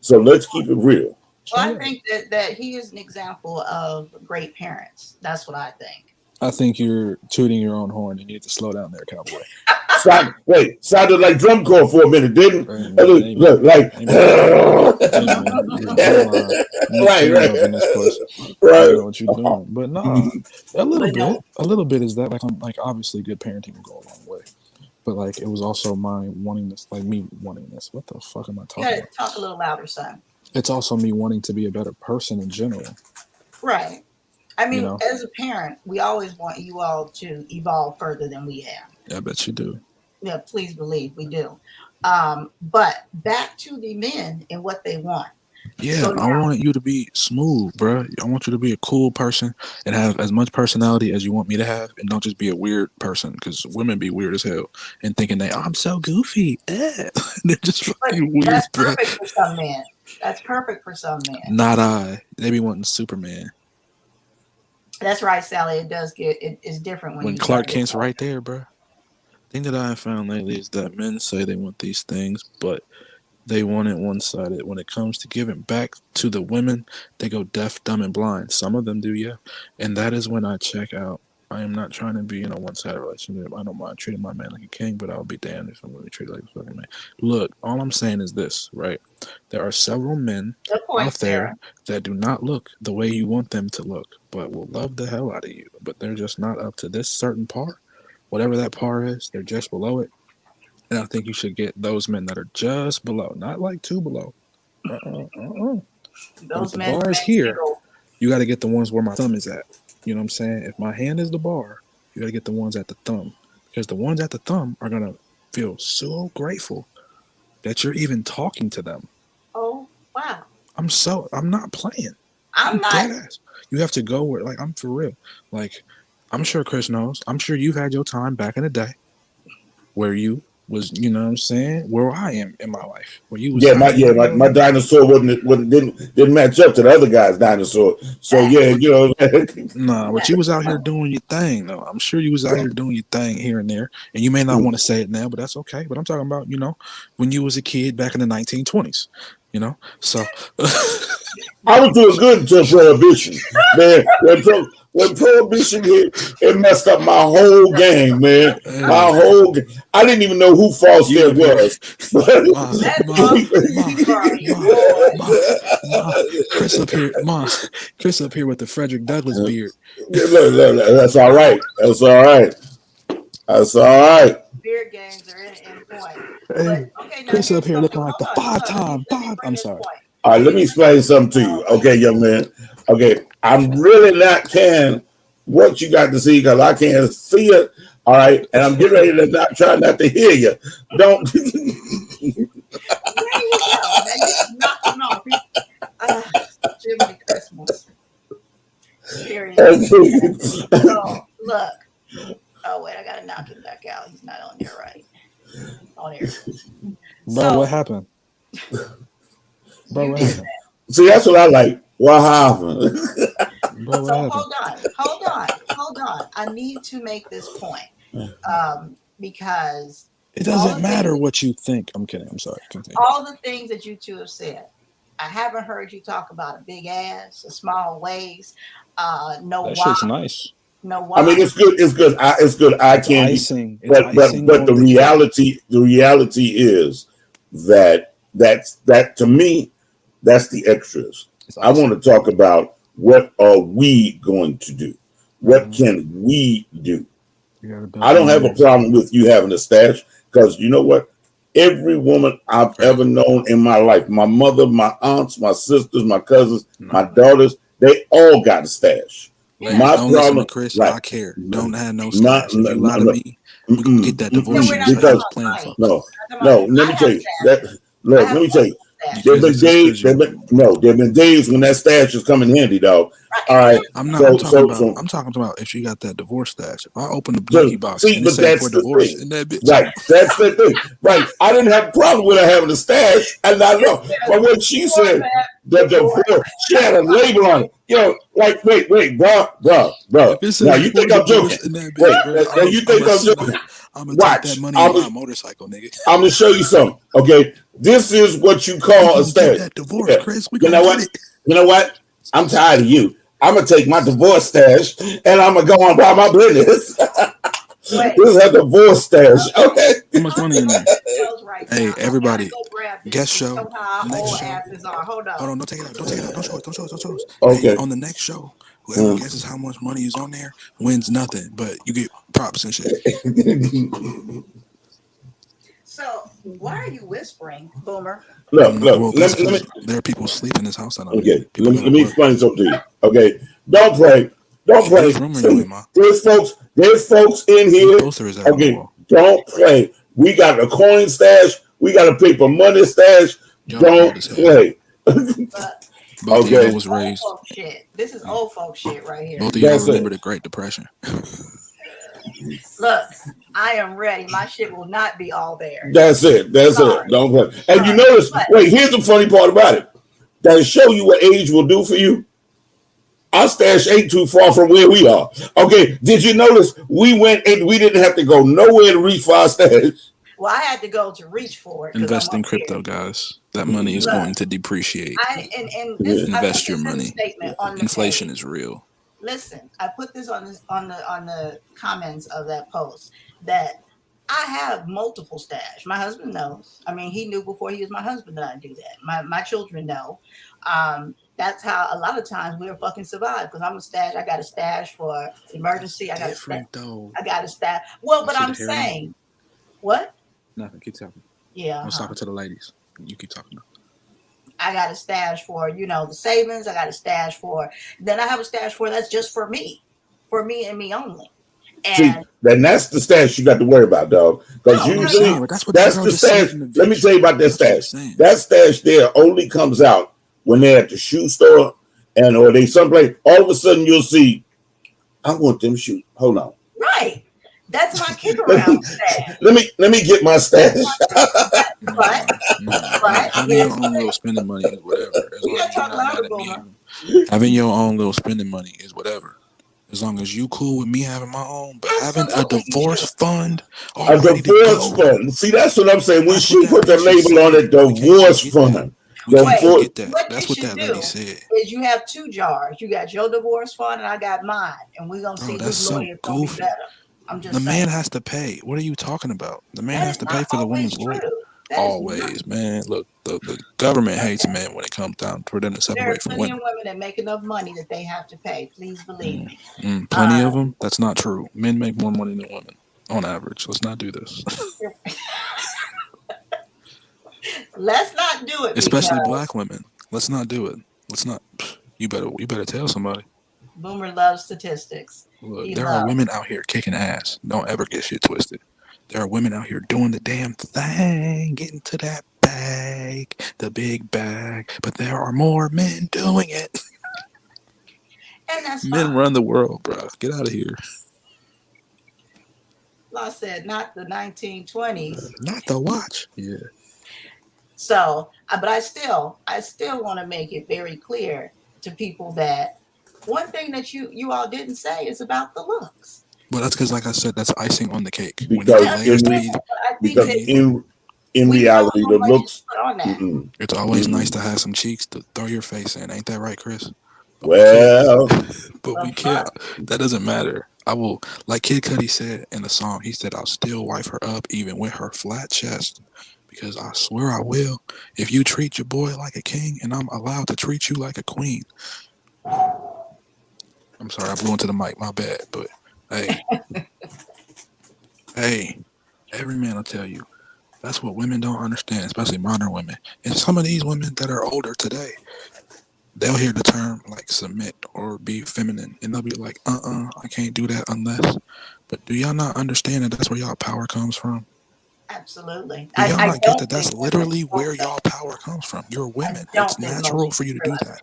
So let's keep it real. Well, I think that he is an example of great parents. That's what I think. I think you're tooting your own horn. You need to slow down there, cowboy. Sounded like drum corps for a minute, didn't? Right. I know what you're doing, but no, a little bit is that like obviously good parenting will go a long way, but like it was also me wanting this. What the fuck am I talking about? Talk a little louder, son. It's also me wanting to be a better person in general. Right. I mean, as a parent, we always want you all to evolve further than we have. Yeah, I bet you do. Yeah, please believe we do. But back to the men and what they want. Yeah, so I want you to be smooth, bro. I want you to be a cool person and have as much personality as you want me to have, and don't just be a weird person, because women be weird as hell and thinking I'm so goofy. They're just fucking weird. That's perfect for some men. That's perfect for some men. Not I. They be wanting Superman. That's right, Sally. It does it's different when Clark Kent's right there, bro. The thing that I have found lately is that men say they want these things, but they want it one-sided. When it comes to giving back to the women, they go deaf, dumb, and blind. Some of them do, yeah. And that is when I check out. I am not trying to be in a one-sided relationship. I don't mind treating my man like a king, but I'll be damned if I'm really treated like a fucking man. Look, all I'm saying is this, right? There are several men out there that do not look the way you want them to look, but will love the hell out of you. But they're just not up to this certain par. Whatever that par is, they're just below it. And I think you should get those men that are just below, not like two below. Those the bar is here. You got to get the ones where my thumb is at. You know what I'm saying? If my hand is the bar, you got to get the ones at the thumb, because the ones at the thumb are going to feel so grateful that you're even talking to them. Oh, wow. I'm not playing. I'm not. Deadass. You have to go where, like, I'm for real. Like, I'm sure Chris knows. I'm sure you've had your time back in the day where you was, you know what I'm saying, where I am in my life. Where you was my dinosaur didn't match up to the other guy's dinosaur. So Nah, but you was out here doing your thing though. I'm sure you was out here doing your thing here and there. And you may not want to say it now, but that's okay. But I'm talking about, when you was a kid back in the 1920s. So I was doing good until Prohibition, man. When Prohibition hit, it messed up my whole game, man. I didn't even know who Falstaff was. Chris up here with the Frederick Douglass beard. That's all right. Beard games are in point. Hey, Chris up here looking like the five-time. I'm sorry. All right, let me explain something to you. Okay, young man. Okay, I'm really not caring what you got to see because I can't see it. All right, and I'm getting ready to try not to hear you. Don't. There you go. Knock him off. Jiminy Christmas. Seriously. So, look. Oh, wait, I got to knock him back out. He's not on there right. On here. Bro, what happened? Bro, what happened? See, that's what I like. What happened? Bro, what happened? Hold on. I need to make this point because it doesn't matter what you think. I'm kidding. I'm sorry. Continue. All the things that you two have said, I haven't heard you talk about a big ass, a small waist, no. That shit's nice. No, I mean, it's good. It's good. I can't. But the reality is that to me, that's the extras. I want to talk about what are we going to do? What can we do? I don't have a problem with you having a stash because you know what? every woman I've ever known in my life. My mother, my aunts, my sisters, my cousins, my daughters, they all got a stash. Ladies, My don't listen to problem, Chris. right? I care. Don't have no My, stash. If you lie to no, me, we gonna get that divorce. we're You not say you because was playing talking for. no, about money. let me I tell have you stashes. that. Look, I let have me tell you. stashes. There've been Because days. There've been days when that stash is coming handy, dog. All right. I'm not. I'm talking about if she got that divorce stash. If I open the Nike box see, and it but say that's for the divorce thing. in that bitch, Right. That's the thing. Right. I didn't have a problem with her having a stash, and I know. But when she said the divorce, she had a label on it. You know, like, wait, bro. if it Now says you for think I'm joking? divorce in that Wait, bitch, bro, now you think I'm joking? I'm gonna take that Watch. money and buy a motorcycle, nigga. I'm gonna show you something. Okay, this is what you We call a gonna get stash. that divorce, Yeah. Chris. We You gonna know get what? it. You know what? I'm tired of you. I'm gonna take my divorce stash and I'm gonna go on about my business. Wait. This is a divorce stash. Okay. How much money in there? Right Hey, now. everybody, I gotta go grab this guest to show. show how Next old show. asses are. Hold on. Hold on, don't take it out. Don't take it out. Don't show us. Don't show us. Don't show us. Okay. Hey, on the next show, whoever guesses how much money is on there wins nothing, but you get props and shit. So why are you whispering, Boomer? Look. There are people asleep in this house that I'm Okay. in. People Let gotta me work. explain something to you. Okay. Don't play. Whose room are you in, Ma? There's folks in here. Whose poster is that on the Okay. wall? Don't play. We got a coin stash. We got a paper money stash. Y'all Don't old as hell. play. Both of y'all was Old raised. folk shit. This is old folk shit right here. Both of y'all That's remember it. the Great Depression. Look, I am ready. My shit will not be all there. That's it. Sorry. Don't play. And you Sorry. notice, But- wait, here's the funny part about it. That'll show you what age will do for you. Our stash ain't too far from where we are. Okay, did you notice we went and we didn't have to go nowhere to reach for our stash? Well, I had to go to reach for it. 'cause Invest I'm in up crypto, here. guys. That money is Look, going to depreciate. And this, I put Invest your this in the money. statement on the Inflation page. is real. Listen, I put this on the comments of that post that I have multiple stash. My husband knows. I mean, he knew before he was my husband that I do that. My children know. That's how a lot of times we'll fucking survive because I'm a stash. I got a stash for emergency. I got a stash. though. I got a stash. Well, but See I'm the hair on it? saying, what? Nothing. Keep talking. Yeah. I was talking to the ladies. You keep talking. I got a stash for, the savings. I got a stash for, then I have a stash for that's just for me and me only. See, And then that's the stash you got to worry about, dog. Because usually that's the stash. Let me tell you about that stash. That stash there only comes out when they're at the shoe store or they someplace. All of a sudden you'll see, I want them shoes. Hold on. right. That's my kick around stash. Let me get my stash. But having your own little spending money is whatever. As long as you're not mad at me. Having your own little spending money is whatever. As long as you cool with me having my own, but having a divorce fund already to go. Fund. See, that's what I'm saying. When That's she what put the that label on it, divorce fund. We can't forget that. That's what that lady said. Is you have two jars. You got your divorce fund and I got mine. And we're gonna see who's lawyer is gonna be better. I'm just saying. The man has to pay. What are you talking about? The man has to pay for the woman's lawyer. Always, man. Look, the government hates men when it comes down for them to separate from women. There are plenty of women that make enough money that they have to pay. Please believe me. Plenty of them? That's not true. Men make more money than women on average. Let's not do this. Let's not do it. Especially black women. Let's not do it. Let's not. You better tell somebody. Boomer loves statistics. Look, there are women out here kicking ass. Don't ever get shit twisted. There are women out here doing the damn thing, getting to that bag, the big bag. But there are more men doing it. And that's men run the world, bro. Get out of here. Law said not the 1920s. Not the watch. Yeah. So, but I still want to make it very clear to people that one thing that you all didn't say is about the looks. Well, that's because, like I said, that's icing on the cake. Because in reality, the looks. It's always nice to have some cheeks to throw your face in. Ain't that right, Chris? Well, but we can't. That doesn't matter. I will, like Kid Cudi said in the song. He said, "I'll still wife her up, even with her flat chest, because I swear I will. If you treat your boy like a king, and I'm allowed to treat you like a queen." I'm sorry, I blew into the mic. My bad, but. Hey, every man will tell you That's what women don't understand, especially modern women. And some of these women that are older today, they'll hear the term like submit or be feminine, and they'll be like, I can't do that unless. But do y'all not understand that that's where y'all power comes from? Absolutely. Do y'all I not get don't that that's think literally women where think that. y'all power comes from? You're women. don't It's think natural most for you to do realize that.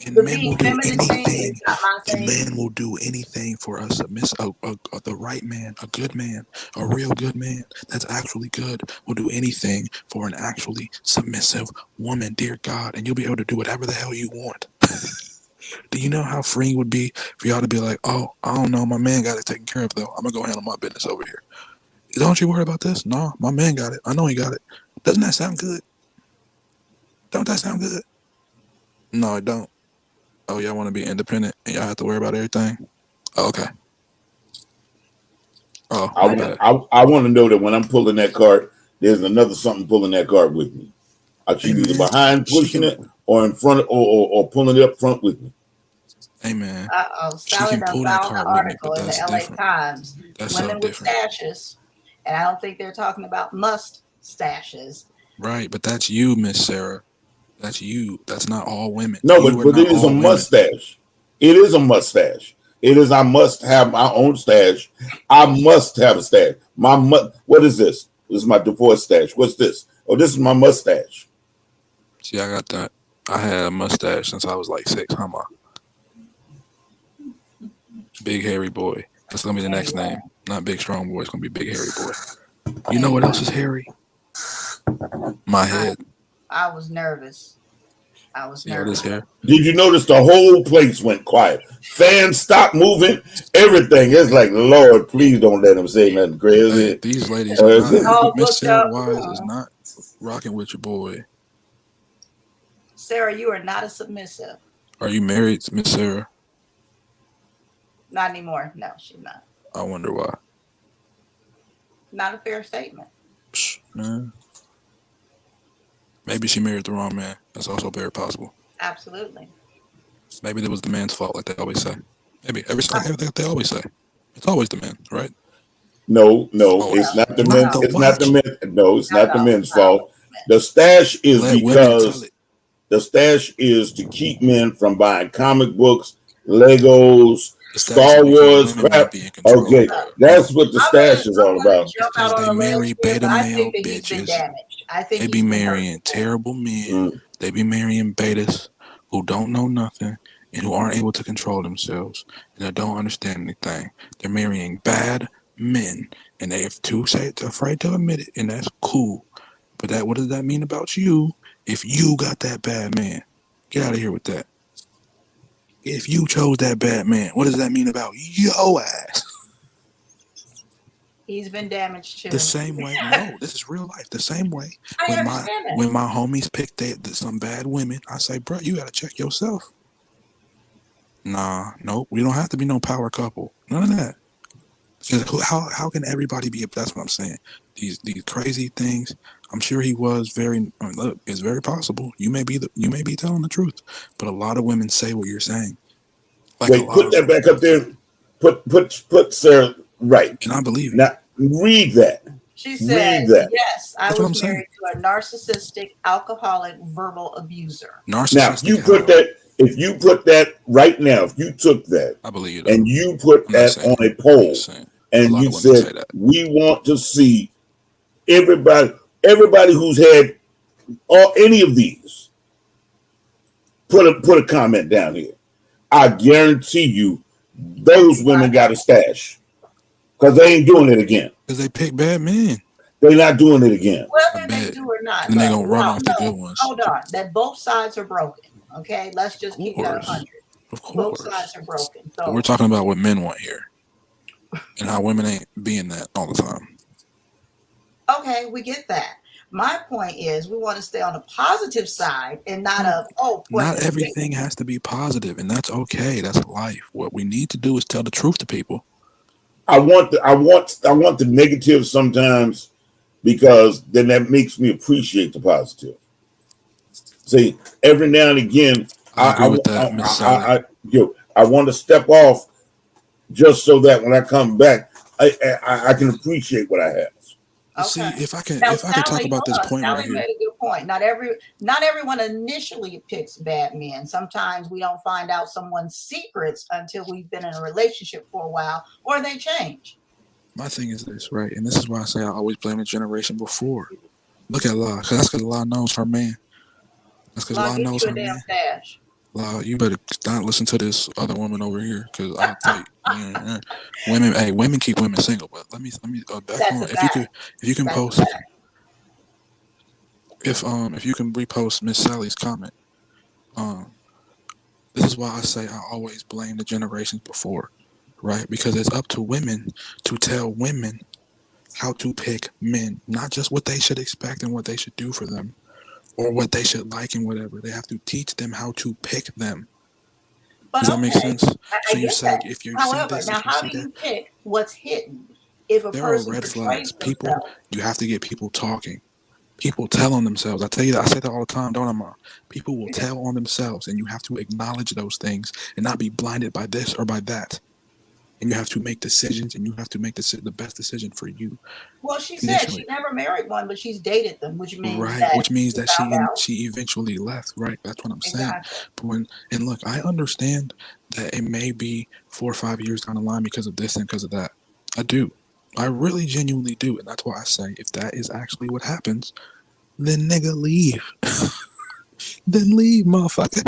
And the men being will do feminine thing anything. is not my And thing. men will do anything for a submissive, the right man, a good man, a real good man that's actually good will do anything for an actually submissive woman, dear God. And you'll be able to do whatever the hell you want. Do you know how freeing it would be for y'all to be like, oh, I don't know, my man got it taken care of though. I'm gonna go handle my business over here. Don't you worry about this? No, my man got it. I know he got it. Doesn't that sound good? Don't that sound good? No, it don't. Oh, y'all want to be independent and y'all have to worry about everything? Oh, okay. Oh, my bad. I want to know that when I'm pulling that cart, there's another something pulling that cart with me. I should Hey, either man, behind she pushing can. it or in front or pulling it up front with me. Hey, man, she Sally can done pull that found the cart with me, but article in the that's LA different. Times. That's so Women with different. stashes, and I don't think they're talking about must stashes. Right, but that's you, Miss Sarah. That's you. That's not all women. No, You are but not it is a all women. mustache. It is a mustache. It is. I must have my own stash. I must have a stash. What is this? This is my divorce stash. What's this? Oh, this is my mustache. See, I got that. I had a mustache since I was like 6, huh, Ma? Big hairy boy. That's gonna be the next name. Not big strong boy. It's gonna be big hairy boy. You know what else is hairy? My head. I was nervous. See all this hair? Did you notice the whole place went quiet? Fans stopped moving. Everything. It's like, Lord, please don't let them say nothing crazy. Hey, these ladies are not. All Miss booked Sarah up. Wise is not rocking with your boy. Sarah, you are not a submissive. Are you married, Miss Sarah? Not anymore. No, she's not. I wonder why. Not a fair statement. Psh, man. Maybe she married the wrong man. That's also very possible. Absolutely. Maybe it was the man's fault, like they always say. Maybe like they always say. It's always the man, right? No, Always. it's not the Not men. the It's what? not the men. No, it's not the men's No. fault. The stash is Let women tell because it. the stash is to keep men from buying comic books, Legos, The stash Star is because Wars women crap. won't be in control. Okay, that's what the stash is all about. Jump Because out on they a marry ledge here, beta but I male think that he's been bitches. damaged. I think They be he's been marrying hurt. terrible men. They be marrying betas who don't know nothing and who aren't able to control themselves and that don't understand anything. They're marrying bad men and they're afraid to admit it, and that's cool. But what does that mean about you if you got that bad man? Get out of here with that. If you chose that bad man, what does that mean about your ass? He's been damaged too. The same way, no, this is real life. The same way I understand that. when my homies pick some bad women, I say, bro, you gotta check yourself. Nah, nope, we don't have to be no power couple. None of that. How can everybody be? That's what I'm saying. These crazy things. I'm sure he was very. Look, it's very possible. You may be telling the truth, but a lot of women say what you're saying. Like Wait, put that back up there. Put Sarah right. And I believe it. Now read that. She said, yes, I was married to a narcissistic, alcoholic, verbal abuser. Narcissistic. Now, if you put that right now, if you took that, I believe and you put that on a poll, and you said, we want to see everybody who's had any of these, put a comment down here. I guarantee you, those women got a stash because they ain't doing it again. Because they pick bad men. They're not doing it again. Whether they do or not, and they're gonna run off the good ones. Hold on, that both sides are broken. Okay, let's just keep that 100. Of course, both sides are broken. So but we're talking about what men want here, and how women ain't being that all the time. Okay, we get that. My point is, we want to stay on the positive side and not not everything has to be positive, and that's okay. That's life. What we need to do is tell the truth to people. I want the negative sometimes, because then that makes me appreciate the positive. See, every now and again, I want to step off just so that when I come back, I can appreciate what I have. See, if I can Now, talk about this point right Sally here. made a good point. Not everyone initially picks bad men. Sometimes we don't find out someone's secrets until we've been in a relationship for a while, or they change. My thing is this, right? And this is why I say I always blame the generation before. Look at La, because that's because La knows her man. That's because La knows her man. Dash. La, you better not listen to this other woman over here, because I'll tell you, women keep women single. But let me back on. If you can post, if you can repost Miss Sally's comment, this is why I say I always blame the generations before, right? Because it's up to women to tell women how to pick men, not just what they should expect and what they should do for them, or what they should like and whatever. They have to teach them how to pick them. Does that make sense? So you said if you see this, now how do you pick what's hidden? If a there are red flags. People, you have to get people talking. People tell on themselves. I tell you that. I say that all the time, don't I, Mom? People will tell on themselves, and you have to acknowledge those things and not be blinded by this or by that. And you have to make decisions, and you have to make the best decision for you. Well, she said she never married one, but she's dated them, which means that she eventually left. Right, that's what I'm saying. But look, I understand that it may be 4 or 5 years down the line because of this and because of that. I do. I really genuinely do, and that's why I say if that is actually what happens, then nigga leave. Then leave, motherfucker.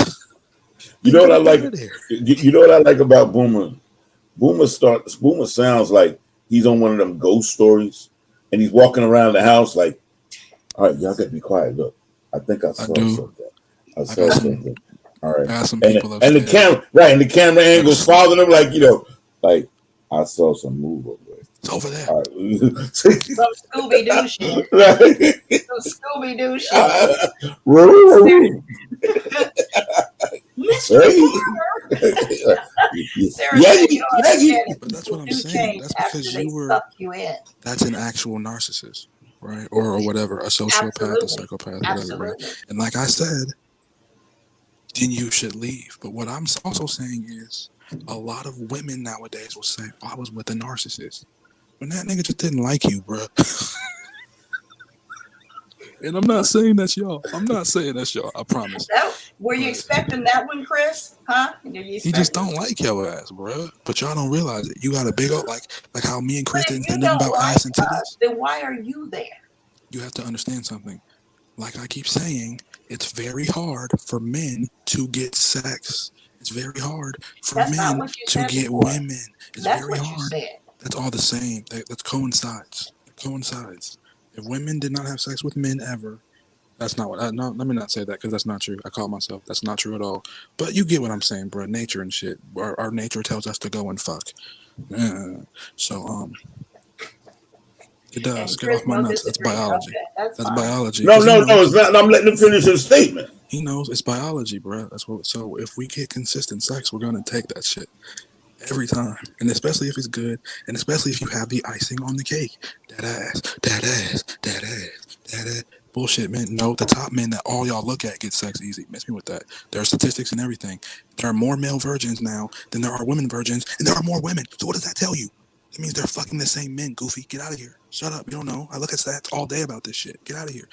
You know what I like? You know what I like about Boomer? Boomer sounds like he's on one of them ghost stories, and he's walking around the house like, "All right, y'all got to be quiet. Look, I think I saw something. I saw something. All right." And the camera, right, and the camera angles following him, like like I saw some move over there. It's over there. All right. Some Scooby-Doo shit. Some Scooby-Doo shit. But that's what I'm saying. That's because that's an actual narcissist, right? Or whatever, a sociopath, a psychopath, whatever, right? And like I said, then you should leave. But what I'm also saying is a lot of women nowadays will say, oh, I was with a narcissist. When that nigga just didn't like you, bro. And I'm not saying that's y'all. I promise. Were you expecting that one, Chris? Huh? He just don't like your ass, bro. But y'all don't realize it. You got a big old, like how me and Chris didn't say nothing about ass and titties. Then why are you there? You have to understand something. Like I keep saying, it's very hard for men to get sex. It's very hard for men to get women. It's very hard. That's all the same. That coincides. It coincides. If women did not have sex with men ever, that's not what. No, let me not say that because that's not true. I call myself. That's not true at all. But you get what I'm saying, bro. Nature and shit. Our nature tells us to go and fuck. It does. Get off my nuts. That's biology. Okay, that's biology. No, it's not. I'm letting him finish his statement. He knows it's biology, bro. That's what. So if we get consistent sex, we're gonna take that shit. Every time, and especially if it's good, and especially if you have the icing on the cake. That ass. Bullshit, man. No, the top men that all y'all look at get sex easy. Miss me with that. There are statistics and everything. There are more male virgins now than there are women virgins, and there are more women. So what does that tell you? It means they're fucking the same men, goofy. Get out of here. Shut up. You don't know. I look at stats all day about this shit. Get out of here.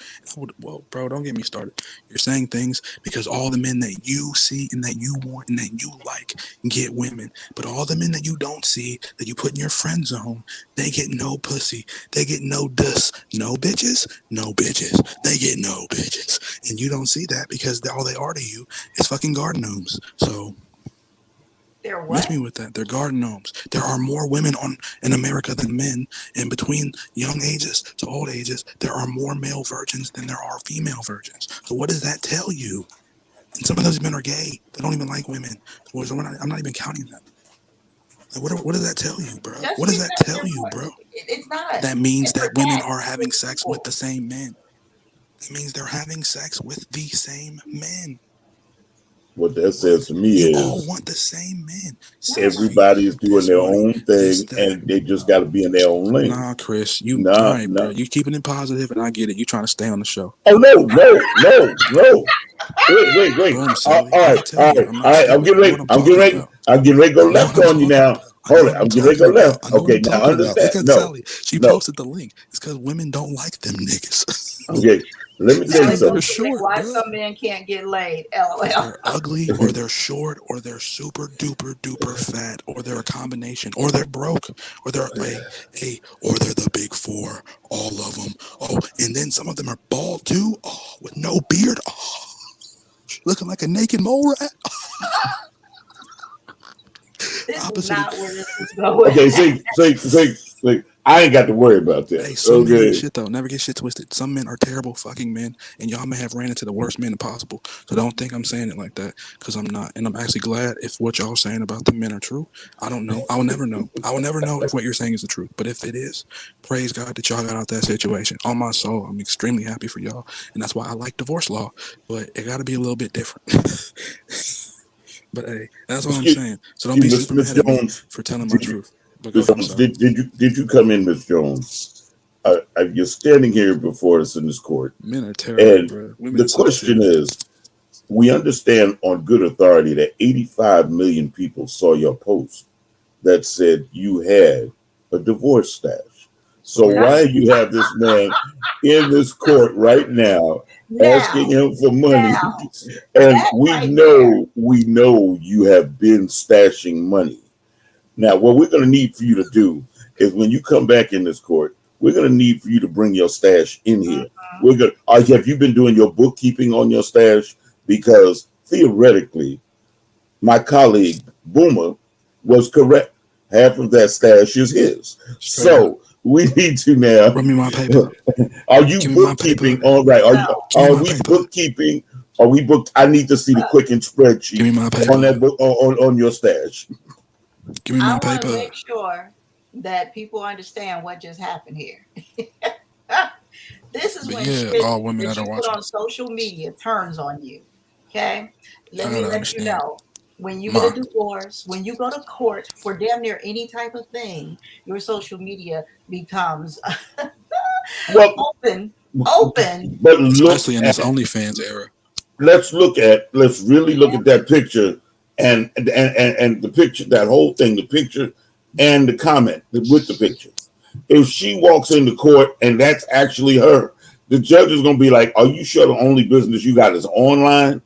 Whoa, bro, don't get me started. You're saying things because all the men that you see and that you want and that you like get women. But all the men that you don't see, that you put in your friend zone, they get no pussy. They get no no bitches, no bitches. They get no bitches. And you don't see that because all they are to you is fucking garden gnomes. So miss me with that. They're garden gnomes. There are more women in America than men, and between young ages to old ages, there are more male virgins than there are female virgins. So what does that tell you? And some of those men are gay. They don't even like women. So I'm not even counting them. Like, what does that tell you, bro? What does that tell you, bro? It's not. That means that women are having sex with the same men. That means they're having sex with the same men. What that says to me is all want the same men. Everybody is doing their own thing, and they just got to be in their own lane. Nah, Chris, bro. You keeping it positive, and I get it. You trying to stay on the show? Oh no! Wait. Boom, all right. I'm getting ready to go left on you now. Hold it. I'm getting to go left. Okay, now understand. Look at No, Sally. She no. posted the link. It's because women don't like them niggas. Okay, let me tell you Sally something. goes to why some men can't get laid. LOL. They're ugly, or they're short, or they're super duper duper fat, or they're a combination, or they're broke, or they're or they're the big four, all of them. Oh, and then some of them are bald too. Oh, with no beard. Oh, looking like a naked mole rat. This Opposite is not of- where this is going. Okay, see, I ain't got to worry about that. Hey, some men Okay, ain't shit though. Never get shit twisted. Some men are terrible fucking men, and y'all may have ran into the worst men possible. So don't think I'm saying it like that, because I'm not. And I'm actually glad if what y'all saying about the men are true. I don't know. I will never know. I will never know if what you're saying is the truth. But if it is, praise God that y'all got out that situation. On my soul, I'm extremely happy for y'all, and that's why I like divorce law. But it got to be a little bit different. But hey, that's what I'm saying. So don't be super mad at me for telling my truth. But go ahead, I'm sorry. did you come in, Miss Jones? You're standing here before us in this court. Men are terrible, And bro. Women the suck question too. is, we understand on good authority that 85 million people saw your post that said you had a divorce stash. So why you have this man in this court right now asking him for money? And we know you have been stashing money. Now, what we're going to need for you to do is when you come back in this court, we're going to need for you to bring your stash in here. We're going. Have you been doing your bookkeeping on your stash? Because theoretically, my colleague Boomer was correct. Half of that stash is his. So we need to now. Run me my paper. Are you bookkeeping? All right. Are we bookkeeping? Are we booked? I need to see the Quicken spreadsheet. Give me my paper. On that book on your stash. Give me my paper. I want to make sure that people understand what just happened here. This is when shit all women that that you are put watching on social media turns on you. Okay, let me let understand. you know. When you get a divorce, when you go to court for damn near any type of thing, your social media becomes open. But look, especially in this OnlyFans era. Let's really look at that picture and the picture, that whole thing, the picture and the comment with the picture. If she walks into court and that's actually her, the judge is going to be like, "Are you sure the only business you got is online?"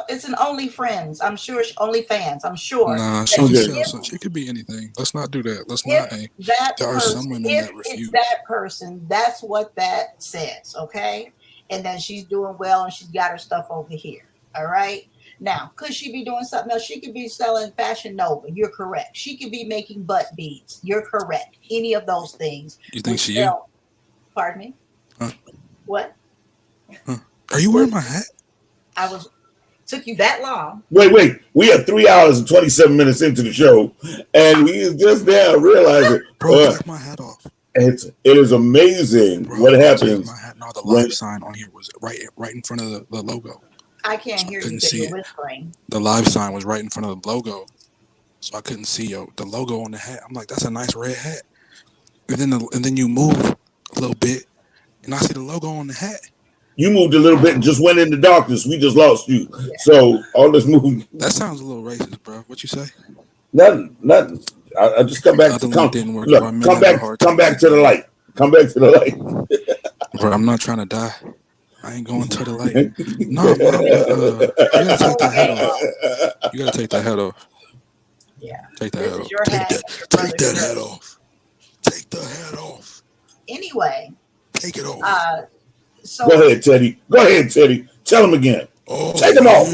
It's an OnlyFriends. I'm sure. OnlyFans. I'm sure. Nah, she could be anything. Let's not do that. Let's not. There are some women that refuse. It's that person, that's what that says. Okay, and then she's doing well and she's got her stuff over here. All right. Now, could she be doing something else? She could be selling Fashion Nova. You're correct. She could be making butt beads. You're correct. Any of those things. You think she is? Pardon me? Huh? What? Huh? Are you wearing my hat? Took you that long? Wait. We are 3 hours and 27 minutes into the show, and we just now realizing, bro, take my hat off. It is amazing what happens. My hat. No, the live sign on here was right in front of the logo. I can't hear you because you're whispering. The live sign was right in front of the logo, so I couldn't see the logo on the hat. I'm like, that's a nice red hat. And then you move a little bit, and I see the logo on the hat. You moved a little bit and just went into darkness. We just lost you. Yeah. So all this movement. That sounds a little racist, bro. What you say? Nothing. I just come back. Come back to the light. Come back to the light. Bro, I'm not trying to die. I ain't going to the light. No, you gotta take that head off. You gotta take that head off. Yeah. Take that head off. Take that head off. Take the head off. Anyway. Take it off. So Go ahead, Teddy. Tell him again. Take him off.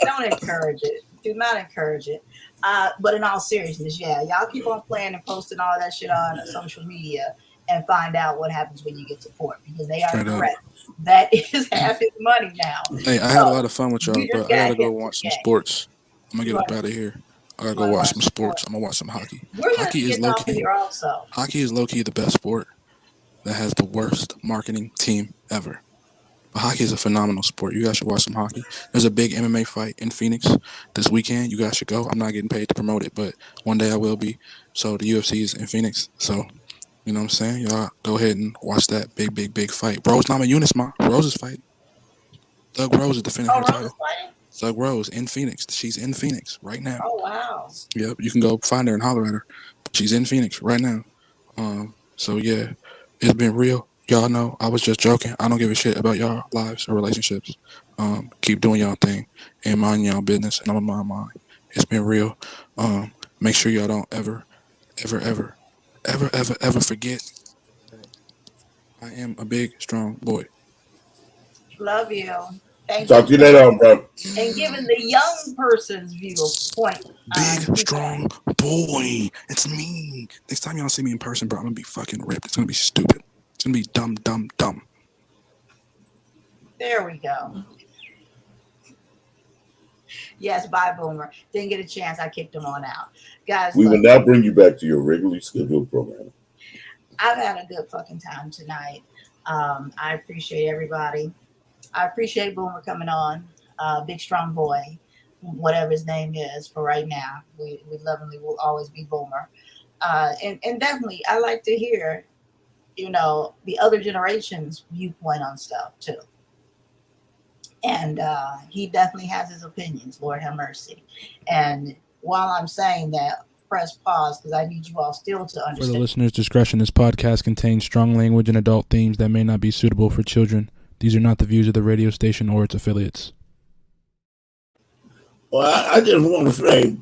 Don't encourage it. Do not encourage it. But in all seriousness, y'all keep on playing and posting all that shit on social media and find out what happens when you get to court, because they are correct. That is half his money now. Hey, I had a lot of fun with y'all, but I gotta go watch some sports. I'm gonna get up out of here. I gotta go watch some sports. I'm gonna watch some hockey. Hockey is low key. Hockey is low key the best sport that has the worst marketing team ever. But hockey is a phenomenal sport. You guys should watch some hockey. There's a big MMA fight in Phoenix this weekend. You guys should go. I'm not getting paid to promote it, but one day I will be. So the UFC is in Phoenix. So you know what I'm saying? Y'all go ahead and watch that big fight. Rose Namajunas, Rose is fighting. Doug Rose is defending her title. Thug Rose in Phoenix. She's in Phoenix right now. Oh wow. Yep, you can go find her and holler at her. She's in Phoenix right now. So yeah, it's been real. Y'all know I was just joking. I don't give a shit about y'all lives or relationships. Keep doing y'all thing and mind y'all business, and I'm gonna mind mine. It's been real. Make sure y'all don't ever forget that I am a big, strong boy. Love you. Thank Talk to you. you later, bro. And giving the young person's viewpoint. Big, strong boy. It's me. Next time y'all see me in person, bro, I'm gonna be fucking ripped. It's gonna be stupid. It's gonna be dumb. There we go. Yes, bye, Boomer. Didn't get a chance. I kicked him on out. Guys, We will look, now bring you back to your regularly scheduled program. I've had a good fucking time tonight. I appreciate everybody. I appreciate Boomer coming on. Big strong boy, whatever his name is for right now. We lovingly will always be Boomer. And definitely, I like to hear, the other generation's viewpoint on stuff too. And he definitely has his opinions. Lord have mercy. And while I'm saying that, press pause because I need you all still to understand. For the listener's discretion, this podcast contains strong language and adult themes that may not be suitable for children. These are not the views of the radio station or its affiliates. Well, I just want to say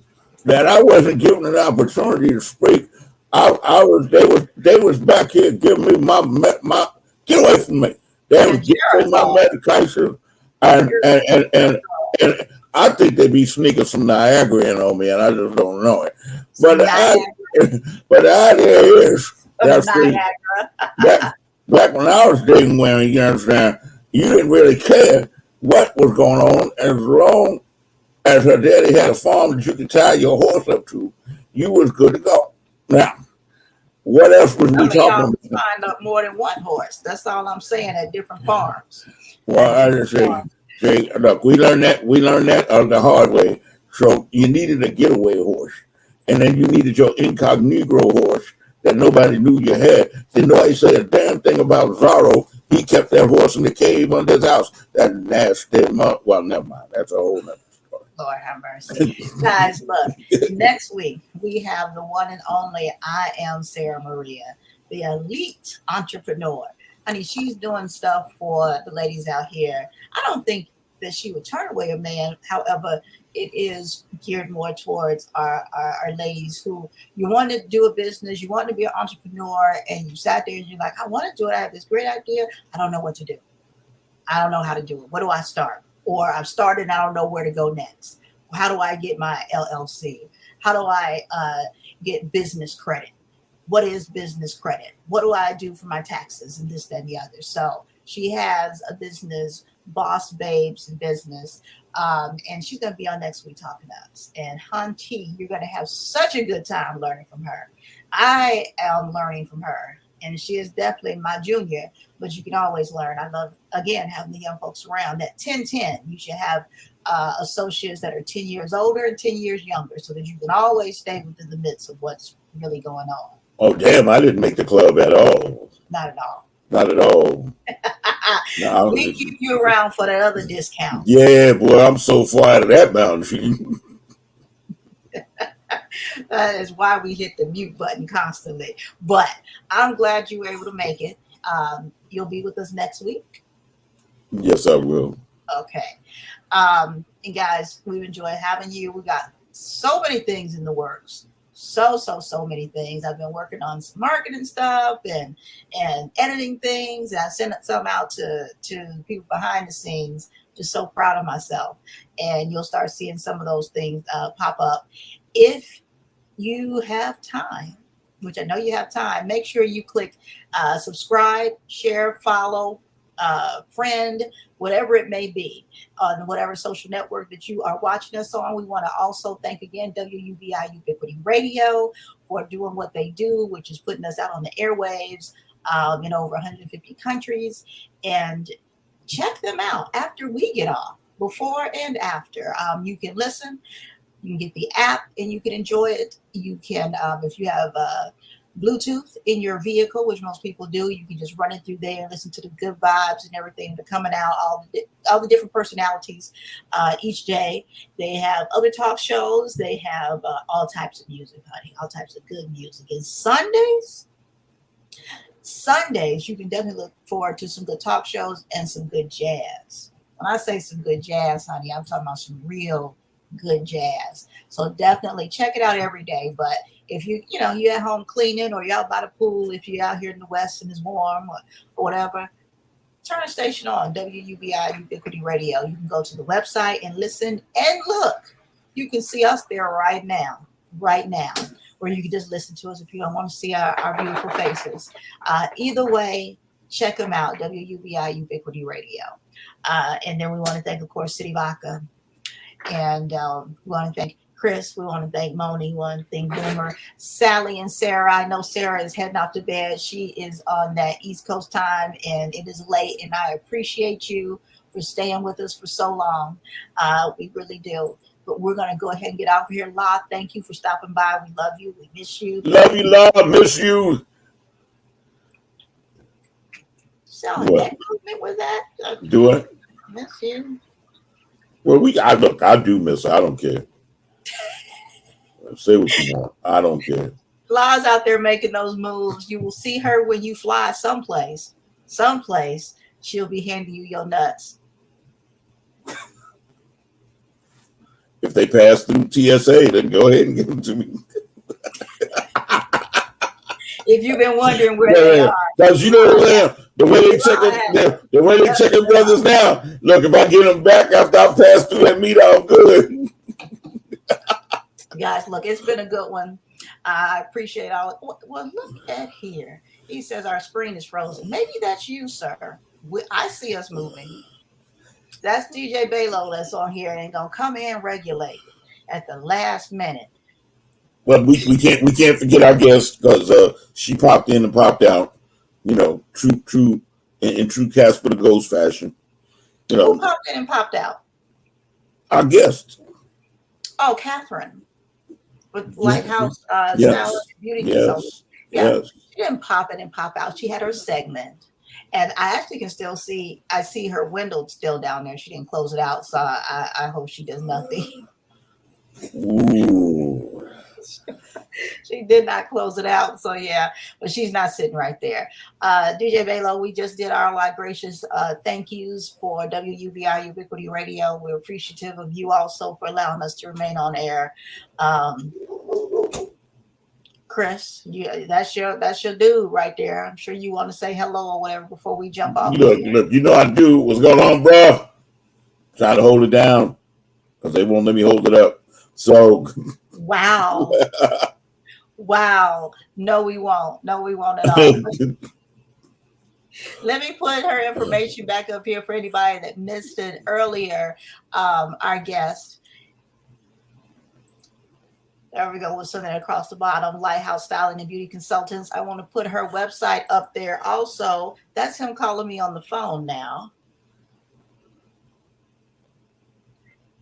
that I wasn't given an opportunity to speak. They was back here giving me my get away from me. They was giving me my medication, and I think they be sneaking some Niagara in on me, and I just don't know it. But the idea is that back when I was dating women, you understand, you didn't really care what was going on as long as her daddy had a farm that you could tie your horse up to. You was good to go. Now, what else was we talking about? Find up more than one horse. That's all I'm saying at different farms. Well, I just say, look, we learned that the hard way. So you needed a getaway horse, and then you needed your incognito horse that nobody knew you had. Then nobody said a damn thing about Zorro. He kept that horse in the cave under his house. That nasty well, never mind. That's a whole nother story. Lord have mercy. Guys, look, next week we have the one and only I Am Sarah Maria, the elite entrepreneur. Honey, she's doing stuff for the ladies out here. I don't think that she would turn away a man. However, it is geared more towards our ladies who you want to do a business, you want to be an entrepreneur, and you sat there and you're like, I want to do it. I have this great idea. I don't know what to do. I don't know how to do it. Where do I start? Or I've started and I don't know where to go next. How do I get my LLC? How do I get business credit? What is business credit? What do I do for my taxes and this, that, and the other? So she has a business, Boss Babes business. And she's going to be on next week talking to us. And Hunty, you're going to have such a good time learning from her. I am learning from her. And she is definitely my junior, but you can always learn. I love, again, having the young folks around. That 10-10, you should have associates that are 10 years older and 10 years younger so that you can always stay within the midst of what's really going on. Oh, damn, I didn't make the club at all. Not at all. Not at all. No, we keep you around for that other discount. Yeah, boy, I'm so far out of that boundary. That is why we hit the mute button constantly. But I'm glad you were able to make it. You'll be with us next week. Yes, I will. Okay. And guys, we've enjoyed having you. We got so many things in the works. So many things. I've been working on some marketing stuff and editing things. And I sent some out to people behind the scenes. Just so proud of myself. And you'll start seeing some of those things pop up. If you have time, which I know you have time, make sure you click subscribe, share, follow, friend, whatever it may be, on whatever social network that you are watching us on. We want to also thank again WUBI Ubiquity Radio for doing what they do, which is putting us out on the airwaves in over 150 countries. And check them out after we get off, before and after. You can listen, you can get the app, and you can enjoy it. You can, if you have Bluetooth in your vehicle, which most people do. You can just run it through there and listen to the good vibes and everything that are coming out, all the different personalities each day. They have other talk shows. They have all types of music, honey, all types of good music. And Sundays, you can definitely look forward to some good talk shows and some good jazz. When I say some good jazz, honey, I'm talking about some real good jazz. So definitely check it out every day. But if you're at home cleaning, or you're out by the pool, if you're out here in the West and it's warm or whatever, turn the station on, WUBI Ubiquity Radio. You can go to the website and listen and look. You can see us there right now, or you can just listen to us if you don't want to see our beautiful faces. Either way, check them out, WUBI Ubiquity Radio. And then we want to thank, of course, City Vodka. And we want to thank Chris. We want to thank Moni. We want to thank Boomer, Sally, and Sarah. I know Sarah is heading off to bed. She is on that East Coast time, and it is late. And I appreciate you for staying with us for so long. We really do. But we're going to go ahead and get out of here. La, thank you for stopping by. We love you. We miss you. Love you, love. Miss you. So that movement with that. Do it. Miss you. Well, I do miss her. I don't care. Say what you want. I don't care. La's out there making those moves. You will see her when you fly someplace. She'll be handing you your nuts. If they pass through TSA, then go ahead and give them to me. If you've been wondering where they are. Because you know the way they check them brothers now. Look, if I get them back after I pass through that meet, I'm good. Guys, look, it's been a good one. I appreciate all. Well, look at here. He says our screen is frozen. Maybe that's you, sir. I see us moving. That's DJ Balo that's on here and gonna come in and regulate at the last minute. Well, we can't forget our guest, because she popped in and popped out. You know, true in true Casper the Ghost fashion. You know, who popped in and popped out? Our guest. Oh, Catherine with Lighthouse Style and Beauty Consultant. Yeah, yes. She didn't pop in and pop out. She had her segment. And I actually can still see her window still down there. She didn't close it out, so I hope she does nothing. Ooh. She did not close it out, so yeah, but she's not sitting right there. DJ Balo, we just did our gracious thank yous for WUBI Ubiquity Radio. We're appreciative of you also for allowing us to remain on air. Chris, that's your dude right there. I'm sure you want to say hello or whatever before we jump off. Look, you know I do. What's going on, bro? Trying to hold it down because they won't let me hold it up. So, wow. No, we won't at all. Let me put her information back up here for anybody that missed it earlier. Our guest. There we go with something across the bottom. Lighthouse Styling and Beauty Consultants. I want to put her website up there also. That's him calling me on the phone now.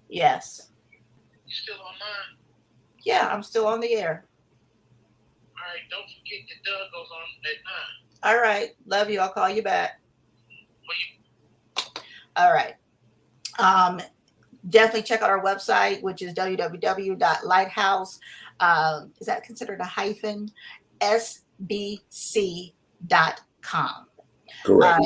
Yes. You still online? Yeah, I'm still on the air. All right, don't forget that Doug goes on at 9. All right, love you. I'll call you back. All right. Definitely check out our website, which is www.lighthouse. Is that considered a hyphen? SBC.com. Correct.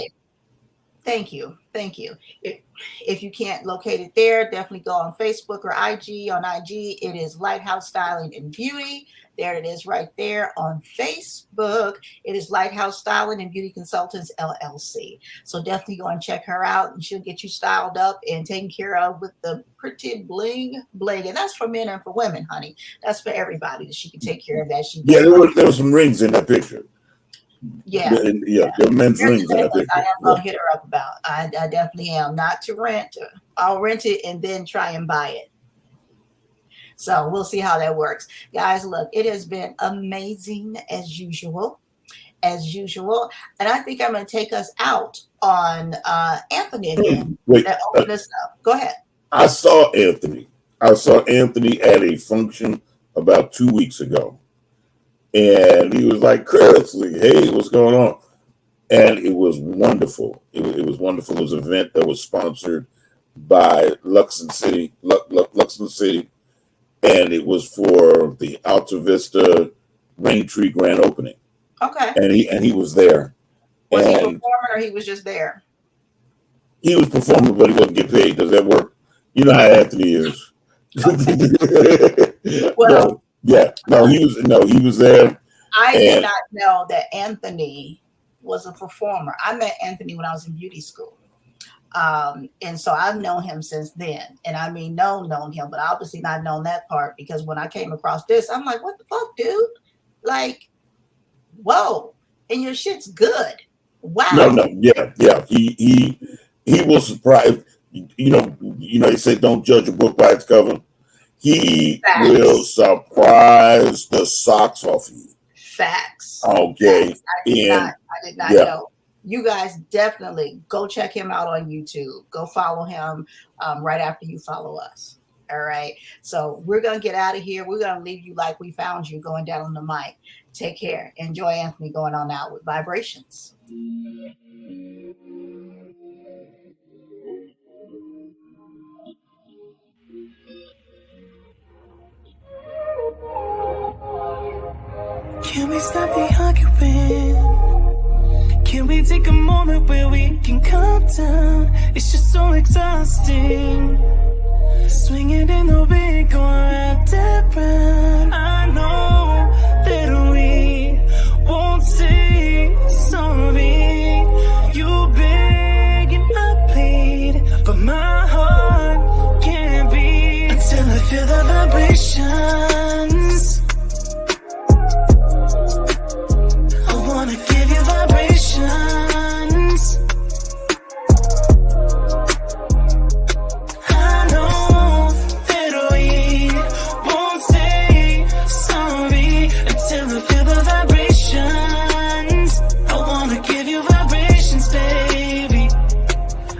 Thank you. If you can't locate it there, definitely go on Facebook or IG. On IG, it is Lighthouse Styling and Beauty. There it is right there on Facebook. It is Lighthouse Styling and Beauty Consultants, LLC. So definitely go and check her out, and she'll get you styled up and taken care of with the pretty bling. And that's for men and for women, honey. That's for everybody that she can take care of that. There were some rings in that picture. Yeah. There were men's rings in that picture. I am going to hit her up about. I definitely am. Not to rent. I'll rent it and then try and buy it. So we'll see how that works. Guys, look, it has been amazing as usual. And I think I'm going to take us out on Anthony again. Wait, open us up. Go ahead. I saw Anthony at a function about 2 weeks ago. And he was like, Chris, hey, what's going on? And it was wonderful. It was wonderful. It was an event that was sponsored by Luxon City, and it was for the Alta Vista Rain Tree grand opening. Okay. And he was there. Was he performing or he was just there? He was performing, but he wasn't getting paid. Does that work? You know how Anthony is. Well, he was there. I did not know that Anthony was a performer. I met Anthony when I was in beauty school. And so I've known him since then. And I mean, known him, but obviously not known that part, because when I came across this, I'm like, what the fuck, dude? Like, whoa. And your shit's good. Wow. Yeah. He was surprised. You know, they say don't judge a book by its cover. He will surprise the socks off you. Facts. Okay. Facts. I did not know. You guys definitely go check him out on YouTube. Go follow him right after you follow us. All right. So we're going to get out of here. We're going to leave you like we found you, going down on the mic. Take care. Enjoy Anthony going on out with Vibrations. Can we stop the arguing? Can we take a moment where we can calm down? It's just so exhausting. Swinging in the wind, going round and round. I know that we won't say sorry. You beg and I plead, but my heart can't beat until I feel the vibrations. I wanna give you vibrations. I know that we won't say sorry until I feel the vibrations. I wanna give you vibrations, baby.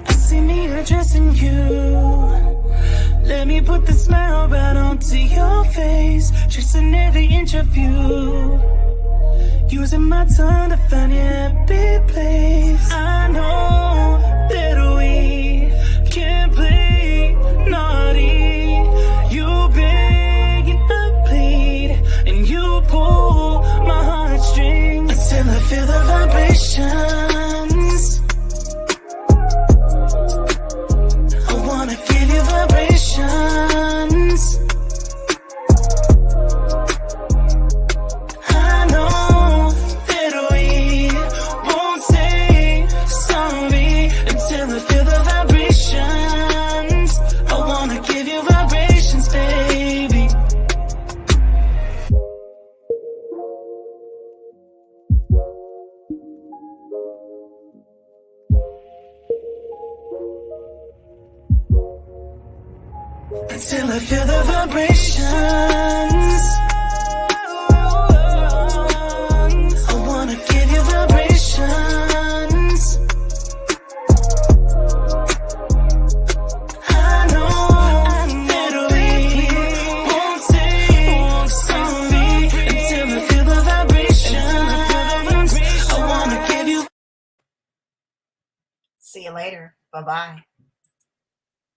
I see me addressing you. Let me put the smile right onto your face, tracing every inch of you. Using my tongue to find your happy place. I know that we can't play naughty. You beg and I plead, and you pull my heartstrings until I feel the vibrations. I wanna give you vibrations. Until I feel the vibrations. I wanna give you vibrations. I know that we won't say sorry until I feel the vibrations. I wanna give you. See you later. Bye-bye.